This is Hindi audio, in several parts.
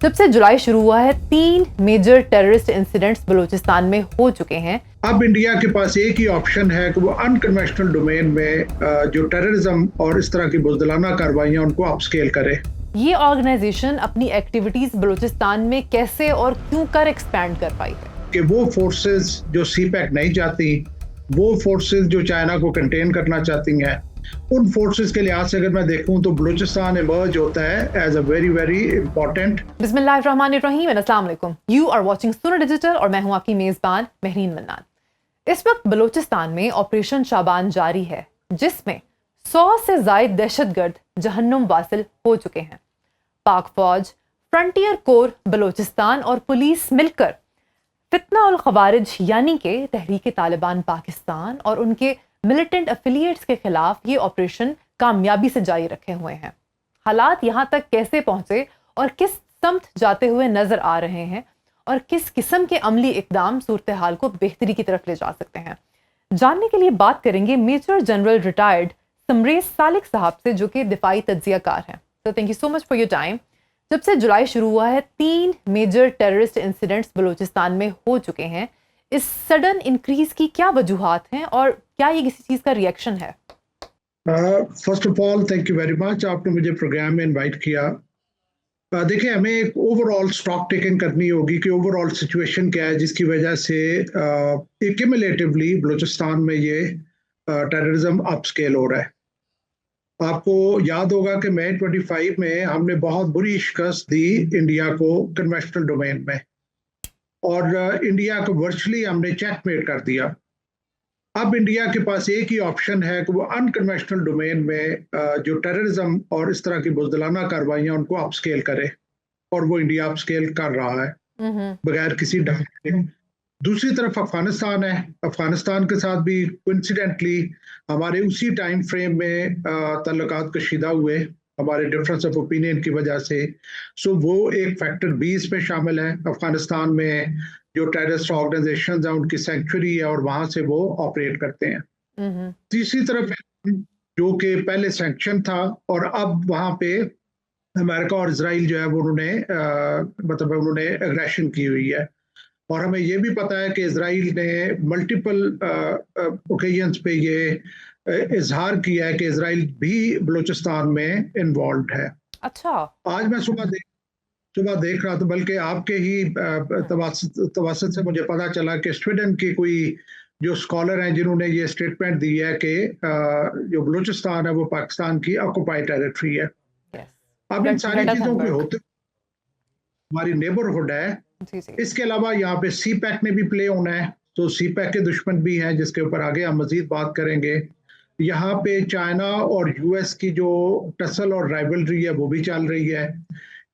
जब से जुलाई शुरू हुआ है, 3 मेजर टेररिस्ट इंसिडेंट्स बलूचिस्तान में हो चुके हैं। अब इंडिया के पास एक ही ऑप्शन है कि वो अनकन्वेंशनल डोमेन में जो टेररिज्म और इस तरह की बुज़दिलाना कार्रवाइयां उनको अपस्केल करे। ये ऑर्गेनाइजेशन अपनी एक्टिविटीज बलूचिस्तान में कैसे और क्यों कर एक्सपैंड कर पाई है कि वो फोर्सेस जो सीपैक नहीं चाहती, वो फोर्सेस जो चाइना को कंटेन करना चाहती हैं, उन फोर्सेस के लिहाज से अगर मैं देखूं तो बलूचिस्तान इमर्ज होता है as a very very important. बिस्मिल्लाहिर्रहमानिर्रहीम एंड अस्सलाम वालेकुम। You are watching Suno digital और मैं हूं आपकी मेजबान महरीन मन्नान। इस वक्त बलूचिस्तान में ऑपरेशन शाबान जारी है, जिसमें 100 से जायद दहशतगर्द जहन्नुम वासिल हो चुके हैं। पाक फौज, फ्रंटियर कोर बलूचिस्तान और पुलिस मिलकर फितना उल खवारिज यानी कि तहरीक तालिबान पाकिस्तान और उनके मिलिटेंट एफिलिएट्स के खिलाफ ये ऑपरेशन कामयाबी से जारी रखे हुए हैं। हालात यहाँ तक कैसे पहुंचे और किस समत जाते हुए नजर आ रहे हैं और किस किस्म के अमली इकदाम सूरत हाल को बेहतरी की तरफ ले जा सकते हैं, जानने के लिए बात करेंगे मेजर जनरल रिटायर्ड समरेज सालिक साहब से, जो कि दिफाई तज्जियाकार हैं। तो thank you so much for your time. जब से जुलाई शुरू हुआ है, 3 मेजर टेररिस्ट इंसिडेंट्स बलूचिस्तान में हो चुके हैं। इस सडन इंक्रीज की क्या वजूहात हैं और क्या ये किसी चीज का रिएक्शन है? First of all thank you very much, आपने मुझे प्रोग्राम में इनवाइट किया। देखिए, हमें एक ओवरऑल स्टॉक टेकिंग करनी होगी कि ओवरऑल सिचुएशन क्या है जिसकी वजह से एक्यूमुलेटिवली बलूचिस्तान में ये टेररिज्म अपस्केल हो रहा है। आपको याद होगा कि मई 25 में हमने बहुत बुरी शिकस्त दी इंडिया को कन्वेंशनल डोमेन में, और इंडिया को वर्चुअली हमने चेकमेट कर दिया। अब इंडिया के पास एक ही ऑप्शन है कि वो अनकन्वेंशनल डोमेन में जो टेररिज्म और इस तरह की बुज़दिलाना कार्रवाइयां उनको अपस्केल करे, और वो इंडिया अपस्केल कर रहा है बगैर किसी डर के। दूसरी तरफ अफगानिस्तान है। अफगानिस्तान के साथ भी कोइंसिडेंटली हमारे उसी टाइम फ्रेम में तल्लुकात कशीदा हुए, हमारे डिफरेंस ऑफ ओपिनियन की वजह से। सो वो एक फैक्टर 20 पे शामिल है। अफगानिस्तान में जो टेररिस्ट ऑर्गेनाइजेशन है उनकी सेंचुरी है और वहां से वो ऑपरेट करते हैं। तीसरी तरफ जो कि पहले सैंक्शन था और अब वहां पे अमेरिका और इसराइल जो है वो उन्होंने मतलब उन्होंने एग्रेशन की हुई है। और हमें ये भी पता है कि इसराइल ने मल्टीपल ओकेजन्स पे ये इजहार किया है कि इसराइल भी बलूचिस्तान में इन्वॉल्व है। अच्छा। आज मैं सुबह देख रहा था, बल्कि आपके ही तवासत से मुझे पता चला कि स्वीडन के कोई जो स्कॉलर हैं जिन्होंने ये स्टेटमेंट दी है कि जो बलूचिस्तान है वो पाकिस्तान की ऑक्युपाइड टेरिटरी है। अब इन सारी चीजों के होते हमारी नेबरहुड है। जी जी। इसके अलावा यहाँ पे सी पैक ने भी प्ले होना है, तो सी पैक के दुश्मन भी हैं जिसके ऊपर आगे हम मजीद बात करेंगे। यहाँ पे चाइना और यूएस की जो टसल और राइवलरी है वो भी चल रही है।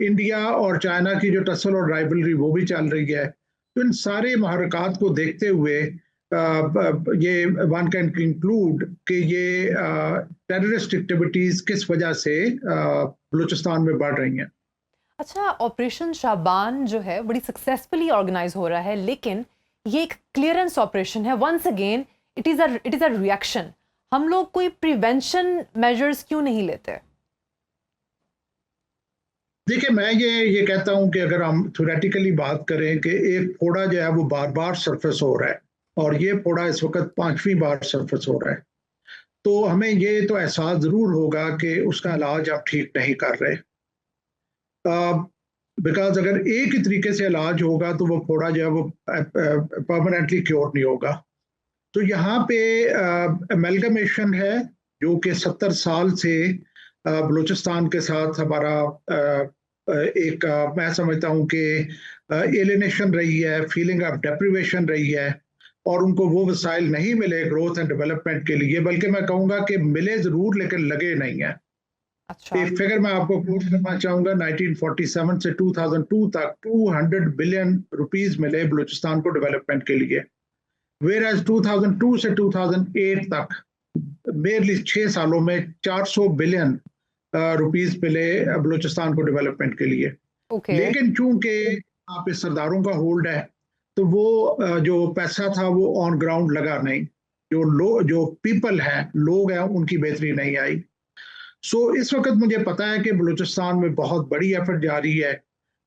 इंडिया और चाइना की जो टसल और राइवलरी वो भी चल रही है। तो इन सारे महरक़ात को देखते हुए ये वन कैन कंक्लूड कि ये टेररिस्ट एक्टिविटीज किस वजह से बलूचिस्तान में बढ़ रही हैं। अच्छा, ऑपरेशन शाबान जो है बड़ी सक्सेसफुली ऑर्गेनाइज हो रहा है, लेकिन ये एक क्लियरेंस ऑपरेशन है। Once again it is a reaction. हम लोग कोई प्रिवेंशन मेजर्स क्यों नहीं लेते? देखिए, मैं ये कहता हूं कि अगर हम थ्योरेटिकली बात करें कि एक फोड़ा जो है वो बार बार सरफेस हो रहा है, और ये फोड़ा इस वक्त 5वीं बार सरफेस हो रहा है, तो हमें ये तो एहसास जरूर होगा कि उसका इलाज आप ठीक नहीं कर रहे। बिकॉज अगर एक ही तरीके से इलाज होगा तो वो फोड़ा जो है वो परमानेंटली क्योर नहीं होगा। तो यहाँ पे अमेलगमेशन है जो कि 70 साल से बलूचिस्तान के साथ हमारा एक मैं समझता हूँ कि एलिनेशन रही है, फीलिंग ऑफ डेप्रिवेशन रही है, और उनको वो वसाइल नहीं मिले ग्रोथ एंड डेवलपमेंट के लिए, बल्कि मैं कहूँगा कि मिले जरूर लेकिन लगे नहीं है। अच्छा। एक फिगर मैं आपको कोट करना चाहूंगा, 1947 से 2002 तक 200 बिलियन रुपीस मिले बलूचिस्तान को डेवलपमेंट के लिए, वेयर एज 2002 से 2008 तक मेरली 6 सालों में 400 बिलियन रुपीस मिले बलूचिस्तान को डेवलपमेंट के लिए। ओके। लेकिन चूंकि यहाँ पे सरदारों का होल्ड है, तो वो जो पैसा था वो ऑन ग्राउंड लगा नहीं। जो पीपल हैं, लोग हैं, उनकी बेहतरी नहीं आई। इस वक्त मुझे पता है कि बलूचिस्तान में बहुत बड़ी एफर्ट जारी है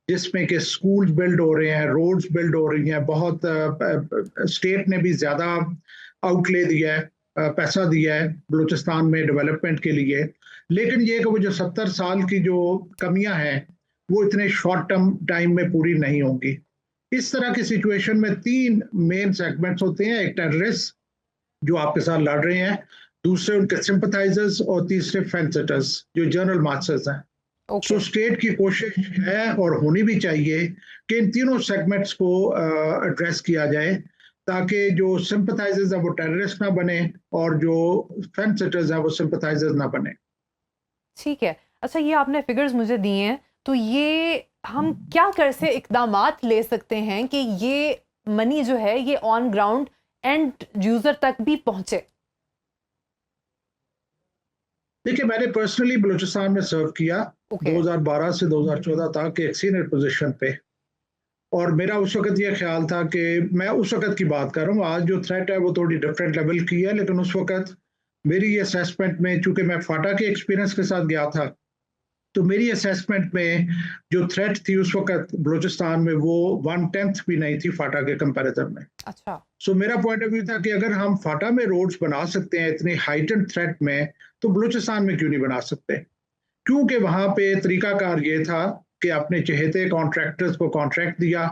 जिसमें कि स्कूल्स बिल्ड हो रहे हैं, रोड्स बिल्ड हो रही हैं, बहुत स्टेट ने भी ज़्यादा आउटले दिया है, पैसा दिया है बलूचिस्तान में डेवलपमेंट के लिए। लेकिन ये कि वो जो 70 साल की जो कमियां हैं वो इतने शॉर्ट टर्म टाइम में पूरी नहीं होंगी। इस तरह की सिचुएशन में 3 मेन सेगमेंट्स होते हैं, एक टेररिस्ट जो आपके साथ लड़ रहे हैं, दूसरे उनके सिंपथाइजर्स और तीसरे फेंसिटर्स जो जनरल मार्चर्स हैं। So okay. स्टेट की कोशिश है और होनी भी चाहिए कि इन तीनों सेगमेंट्स को एड्रेस किया जाए, ताकि जो सिंपथाइजर्स हैं वो टेररिस्ट ना बने और जो फेंसिटर्स हैं वो सिंपथाइजर्स ना बने। ठीक है। अच्छा, ये आपने फिगर्स मुझे दिए हैं, तो ये हम क्या कर से इकदामात ले सकते हैं कि ये मनी जो है ये ऑन ग्राउंड एंड यूजर तक भी पहुंचे? देखिए, मैंने पर्सनली बलूचिस्तान में सर्व किया ओके। 2012 से 2014 तक एक सीनियर पोजीशन पे, और मेरा उस वक्त ये ख्याल था कि मैं उस वक्त की बात कर रहा हूँ, आज जो थ्रेट है वो थोड़ी डिफरेंट लेवल की है, लेकिन उस वक्त मेरी असेसमेंट में, चूंकि मैं फाटा के एक्सपीरियंस के साथ गया था, तो मेरी असेसमेंट में जो थ्रेट थी उस वक्त बलूचिस्तान में वो 1/10 भी नहीं थी फाटा के कंपैरिजन में। अच्छा। सो मेरा पॉइंट ऑफ व्यू था कि अगर हम फाटा में रोड्स बना सकते हैं इतनी हाइटेंड थ्रेट में, तो बलूचिस्तान में क्यों नहीं बना सकते? क्योंकि वहां पे तरीकाकार ये था कि अपने चहेते कॉन्ट्रैक्टर्स को कॉन्ट्रैक्ट दिया,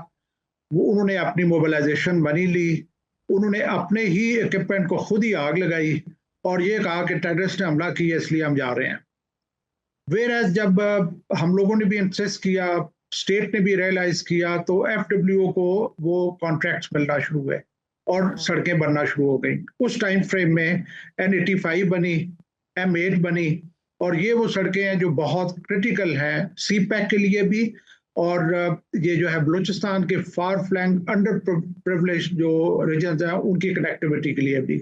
वो उन्होंने अपनी मोबिलाइजेशन मनी ली, उन्होंने अपने ही इक्विपमेंट को खुद ही आग लगाई और ये कहा कि टेररिस्ट ने हमला किया इसलिए हम जा रहे हैं। वेर एज जब हम लोगों ने भी इंसिस्ट किया, स्टेट ने भी रियलाइज किया, तो एफडब्ल्यूओ को वो कॉन्ट्रैक्ट्स मिलना शुरू हुए और सड़कें बनना शुरू हो गई। उस टाइम फ्रेम में N85 बनी, M8 बनी, और ये वो सड़कें हैं जो बहुत क्रिटिकल हैं सी पैक के लिए भी, और ये जो है बलूचिस्तान के फार फ्लैंक अंडर प्रिविलेज जो रीजन हैं उनकी कनेक्टिविटी के लिए भी।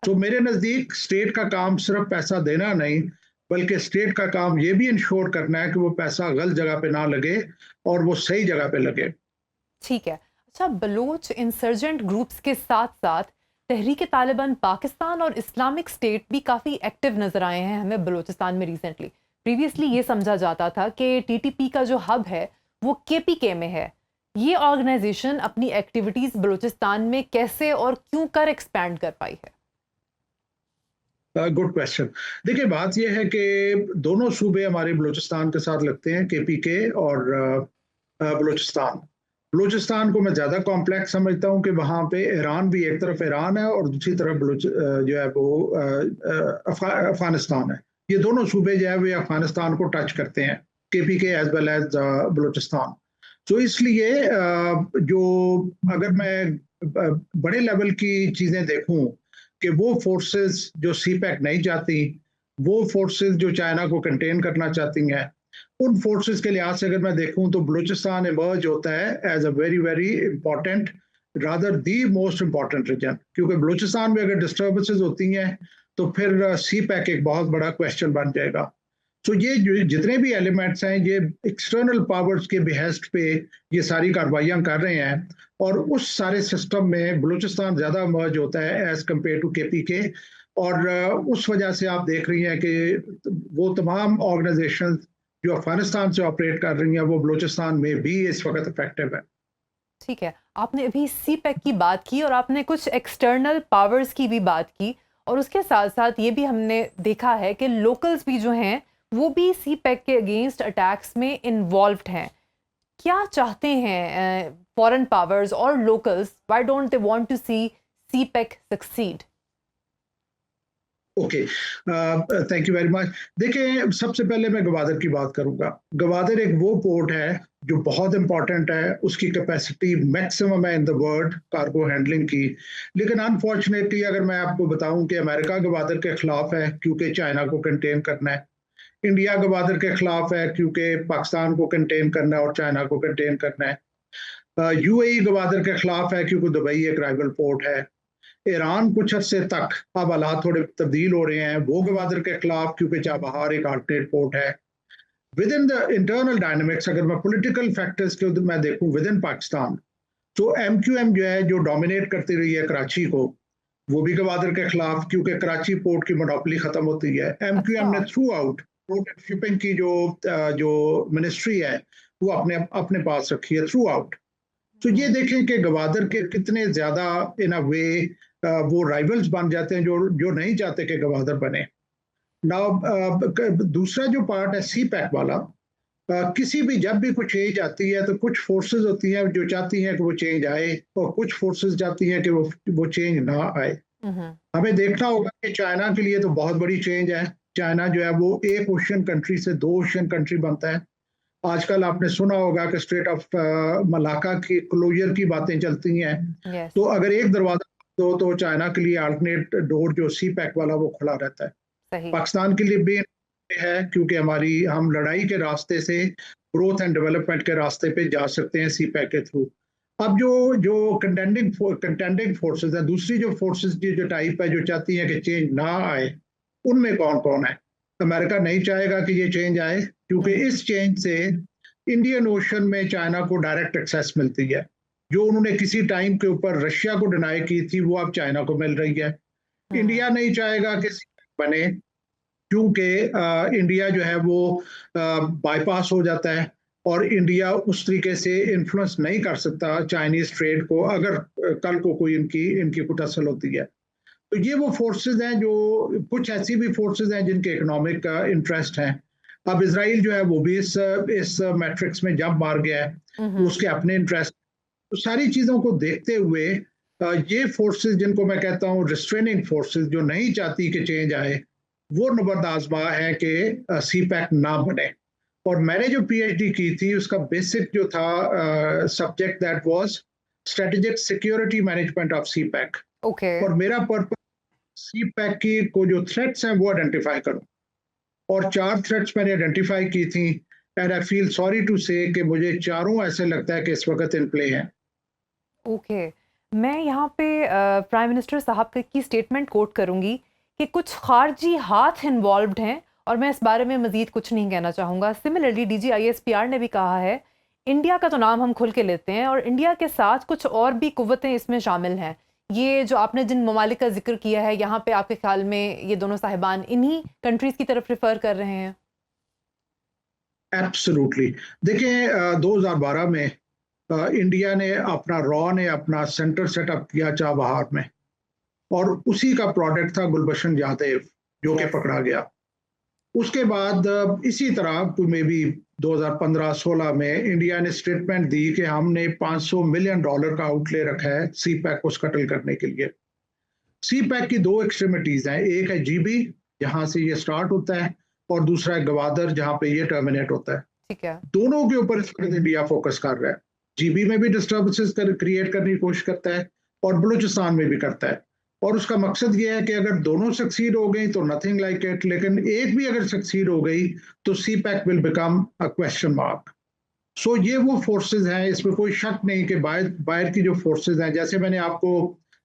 तो मेरे नज़दीक स्टेट का काम सिर्फ पैसा देना नहीं, बल्कि स्टेट का काम ये भी इंश्योर करना है कि वो पैसा गलत जगह पे ना लगे और वो सही जगह पे लगे। ठीक है। अच्छा, बलूच इंसर्जेंट ग्रुप्स के साथ साथ तहरीक तालिबान पाकिस्तान और इस्लामिक स्टेट भी काफ़ी एक्टिव नज़र आए हैं हमें बलूचिस्तान में रिसेंटली। प्रीवियसली ये समझा जाता था कि टीटीपी का जो हब है वो केपीके में है। ये ऑर्गेनाइजेशन अपनी एक्टिविटीज़ बलूचिस्तान में कैसे और क्यों कर एक्सपैंड कर पाई है? Good question. देखिए, बात यह है कि दोनों सूबे हमारे बलूचिस्तान के साथ लगते हैं, केपीके और बलूचिस्तान। बलूचिस्तान को मैं ज़्यादा कॉम्प्लेक्स समझता हूँ कि वहाँ पे ईरान भी, एक तरफ ईरान है और दूसरी तरफ जो है वो अफगानिस्तान है। ये दोनों सूबे जो है वे अफगानिस्तान को टच करते हैं, KPK as well as Balochistan. तो इसलिए जो, अगर मैं बड़े लेवल की चीज़ें देखूँ कि वो फोर्सेस जो सी पैक नहीं चाहती, वो फोर्सेस जो चाइना को कंटेन करना चाहती हैं, उन फोर्सेस के लिहाज से अगर मैं देखूं तो बलूचिस्तान इमर्ज होता है as a very very important, rather the most important region, क्योंकि बलूचिस्तान में अगर डिस्टर्बेंसेस होती हैं तो फिर सी पैक एक बहुत बड़ा क्वेश्चन बन जाएगा। तो ये जितने भी एलिमेंट्स हैं ये एक्सटर्नल पावर्स के बिहेस्ट पे ये सारी कार्रवाइयां कर रहे हैं, और उस सारे सिस्टम में बलूचिस्तान ज़्यादा मर्ज होता है एज कम्पेयर टू केपीके, और उस वजह से आप देख रही हैं कि वो तमाम ऑर्गेनाइजेशन जो अफगानिस्तान से ऑपरेट कर रही हैं वो बलूचिस्तान में भी इस वक्त इफेक्टिव है। ठीक है। आपने अभी सी पैक की बात की और आपने कुछ एक्सटर्नल पावर्स की भी बात की, और उसके साथ साथ ये भी हमने देखा है कि लोकल्स भी जो हैं वो भी सी पैक के अगेंस्ट अटैक्स में इन्वॉल्व्ड हैं। क्या चाहते हैं फॉरेन पावर्स और locals? Why don't they want to see CPEC succeed? Okay, thank you very much. देखिए, सबसे पहले मैं गवादर की बात करूंगा। गवादर एक वो पोर्ट है जो बहुत इंपॉर्टेंट है, उसकी कैपेसिटी मैक्सिमम है in the world cargo handling की, लेकिन अनफॉर्चुनेटली अगर मैं आपको बताऊं कि अमेरिका गवादर के खिलाफ है क्योंकि चाइना को कंटेन करना है, इंडिया गवादर के खिलाफ है क्योंकि पाकिस्तान को कंटेन करना है और चाइना को कंटेन करना है, यूएई गवादर के खिलाफ है क्योंकि दुबई एक राइवल पोर्ट है, ईरान कुछ अर्से तक, अब हालात थोड़े तब्दील हो रहे हैं, वो गवादर के खिलाफ क्योंकि चाबहार एक अल्टरनेट पोर्ट है। With in the internal dynamics अगर मैं पॉलिटिकल फैक्टर्स के मैं देखूं विद इन पाकिस्तान, तो एमक्यूएम जो है जो डोमिनेट करती रही है कराची को, वो भी गवादर के खिलाफ, क्योंकि कराची पोर्ट की मोनोपोली खत्म होती है। एमक्यूएम अच्छा। ने थ्रू आउट पोर्ट शिपिंग की जो जो मिनिस्ट्री है वो अपने अपने पास रखी है थ्रू आउट। तो ये देखें कि गवादर के कितने ज्यादा इन अ वे वो राइवल्स बन जाते हैं जो जो नहीं चाहते कि गवादर बने। नाउ दूसरा जो पार्ट है सी पैक वाला, किसी भी जब भी कुछ चेंज आती है तो कुछ फोर्सेस होती हैं जो चाहती हैं कि वो चेंज आए, और कुछ फोर्सेस चाहती हैं कि वो चेंज ना आए। हमें देखना होगा कि चाइना के लिए तो बहुत बड़ी चेंज है। चाइना जो है वो एक ओशियन कंट्री से दो ओशियन कंट्री बनता है। आजकल आपने सुना होगा कि स्ट्रेट ऑफ मलाका की क्लोजर की बातें चलती हैं। यस। तो अगर एक दरवाजा दो तो चाइना के लिए अल्टरनेट डोर जो सी पैक वाला वो खुला रहता है। सही। पाकिस्तान के लिए भी है क्योंकि हमारी हम लड़ाई के रास्ते से ग्रोथ एंड डेवलपमेंट के रास्ते पे जा सकते हैं सी पैक के थ्रू। अब जो जो कंटेंडिंग फोर्सेस है, दूसरी जो फोर्सेस की जो टाइप है जो चाहती है कि चेंज ना आए, उनमें कौन कौन है? अमेरिका नहीं चाहेगा कि ये चेंज आए क्योंकि इस चेंज से इंडियन ओशन में चाइना को डायरेक्ट एक्सेस मिलती है। जो उन्होंने किसी टाइम के ऊपर रशिया को डिनाई की थी वो अब चाइना को मिल रही है। इंडिया नहीं चाहेगा कि बने क्योंकि इंडिया जो है वो बाईपास हो जाता है और इंडिया उस तरीके से इन्फ्लुएंस नहीं कर सकता चाइनीज ट्रेड को अगर कल को कोई इनकी इनकी कुछ असल होती है। तो ये वो फोर्सेस हैं जो कुछ ऐसी भी फोर्सेस हैं जिनके इकोनॉमिक इंटरेस्ट हैं। अब इसराइल जो है वो भी इस मैट्रिक्स में जंप मार गया है, उसके अपने इंटरेस्ट। तो सारी चीजों को देखते हुए ये फोर्सेस जिनको मैं कहता हूँ रिस्ट्रेनिंग फोर्सेस जो नहीं चाहती कि चेंज आए, वो नबर्द आजमा है कि सी पैक ना बने। और मैंने जो पीएचडी की थी उसका बेसिक जो था subject that was strategic security management of CPEC. Okay. और मेरा पर्पस सी पैक की को जो थ्रेट्स हैं वो आइडेंटिफाई करूं, और 4 थ्रेट्स मैंने आइडेंटिफाई की थी। And I feel sorry to say कि मुझे चारों ऐसे लगता है कि इस वक्त इन प्ले हैं। ओके। मैं यहाँ पे प्राइम मिनिस्टर साहब की स्टेटमेंट कोट करूँगी कि कुछ खारजी हाथ इन्वॉल्व्ड हैं, और मैं इस बारे में मज़ीद कुछ नहीं कहना चाहूँगा। सिमिलरली DGISPR ने भी कहा है, इंडिया का तो नाम हम खुल के लेते हैं और इंडिया के साथ कुछ और भी कुव्वतें इसमें शामिल हैं। ये जो आपने जिन ममालिक का जिक्र किया है, यहाँ पे आपके ख्याल में ये दोनों साहिबान इन्हीं कंट्रीज़ की तरफ रेफर कर रहे हैं? एब्सोल्युटली। देखिए 2012 में इंडिया ने ने अपना सेंटर सेटअप किया चाबहार में, और उसी का प्रोडक्ट था गुलबशन यादव जो कि यस। पकड़ा गया। उसके बाद इसी तरह मे बी 2015-16 में इंडिया ने स्टेटमेंट दी कि हमने $500 मिलियन का आउटले रखा है सी पैक को स्कटल करने के लिए। सी पैक की दो एक्सट्रीमिटीज हैं, एक है जीबी जहां से ये स्टार्ट होता है, और दूसरा है गवादर जहां पे ये टर्मिनेट होता है। ठीक है। दोनों के ऊपर इस वक्त इंडिया फोकस कर रहा है। जीबी में भी डिस्टर्बेंसेस क्रिएट करने की कोशिश करता है और बलूचिस्तान में भी करता है, और उसका मकसद ये है कि अगर दोनों सक्सीड हो गई तो नथिंग लाइक इट, लेकिन एक भी अगर सक्सीड हो गई तो CPEC will become a question mark. So ये वो फोर्सेस हैं, इसमें कोई शक नहीं कि बाहर बाहर की जो फोर्सेस हैं, जैसे मैंने आपको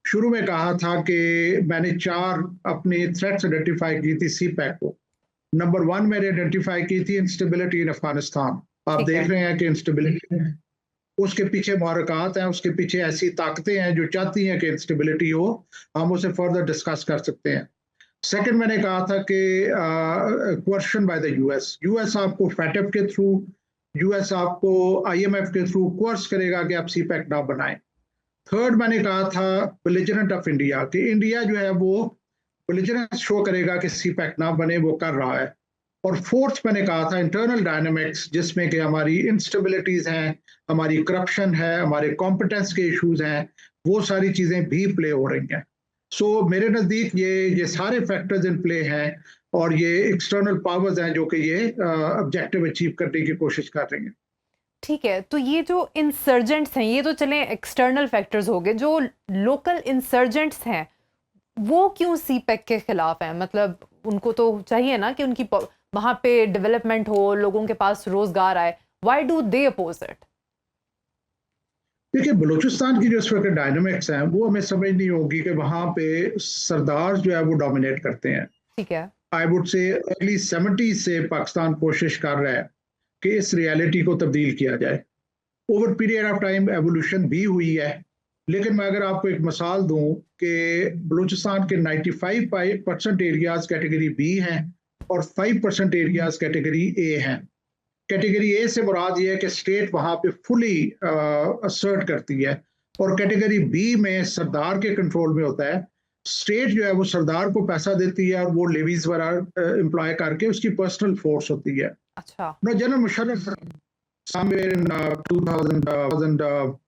शुरू में कहा था कि मैंने 4 अपनी थ्रेट्स आइडेंटिफाई की थी सी पैक को। नंबर 1 मैंने आइडेंटिफाई की थी इंस्टेबिलिटी इन अफगानिस्तान। आप ठीक देख है। रहे हैं कि इंस्टेबिलिटी है, उसके पीछे मुहरकात हैं, उसके पीछे ऐसी ताकतें हैं जो चाहती हैं कि इंस्टेबिलिटी हो। हम उसे फर्दर डिस्कस कर सकते हैं। सेकंड मैंने कहा था कि question by the US, US आपको फैटफ के थ्रू, यूएस आपको आईएमएफ के थ्रू कोर्स करेगा कि आप सी पैक ना बनाएं। थर्ड मैंने कहा था बिलिजरेंट ऑफ इंडिया, कि इंडिया जो है वो बिलिजरेंस शो करेगा कि सी पैक ना बने, वो कर रहा है। और फोर्थ मैंने कहा था इंटरनल डायनामिक्स, जिसमें कि हमारी इंस्टेबिलिटीज हैं, हमारी करप्शन है, हमारे कॉम्पिटेंस के इश्यूज हैं, वो सारी चीजें भी प्ले हो रही हैं। सो मेरे नजदीक ये सारे फैक्टर्स इन प्ले हैं, और ये एक्सटर्नल पावर्स हैं जो कि ये ऑब्जेक्टिव अचीव करने की कोशिश कर रही हैं। ठीक है, तो ये जो इंसर्जेंट्स हैं, ये तो चलें एक्सटर्नल फैक्टर्स हो गए। जो लोकल इंसर्जेंट्स हैं, वो क्यों सी पैक के खिलाफ हैं? मतलब उनको तो चाहिए ना कि उनकी वहाँ पे डेवलपमेंट हो, लोगों के पास रोजगार आए। Why do they oppose it? देखिए बलूचिस्तान की जो इस वक्त डायनामिक्स हैं वो हमें समझनी होगी कि वहाँ पे सरदार जो है वो डोमिनेट करते हैं। ठीक है। आई वुड से अर्ली 70 से पाकिस्तान कोशिश कर रहा है कि इस रियलिटी को तब्दील किया जाए। Over period of time evolution भी हुई है, लेकिन मैं अगर आपको एक मिसाल दूं कि बलूचिस्तान के 95% एरियाज कैटेगरी बी हैं और 5% एरियाज कैटेगरी ए हैं। कैटेगरी ए से मुराद ये है कि स्टेट वहां पे फुली असर्ट करती है, और कैटेगरी बी में सरदार के कंट्रोल में होता है। स्टेट जो है वो सरदार को पैसा देती है और वो लेवीज वगैरह एम्प्लॉय करके उसकी पर्सनल फोर्स होती है। अच्छा। जनरल मुशर्रफ somewhere in 2000,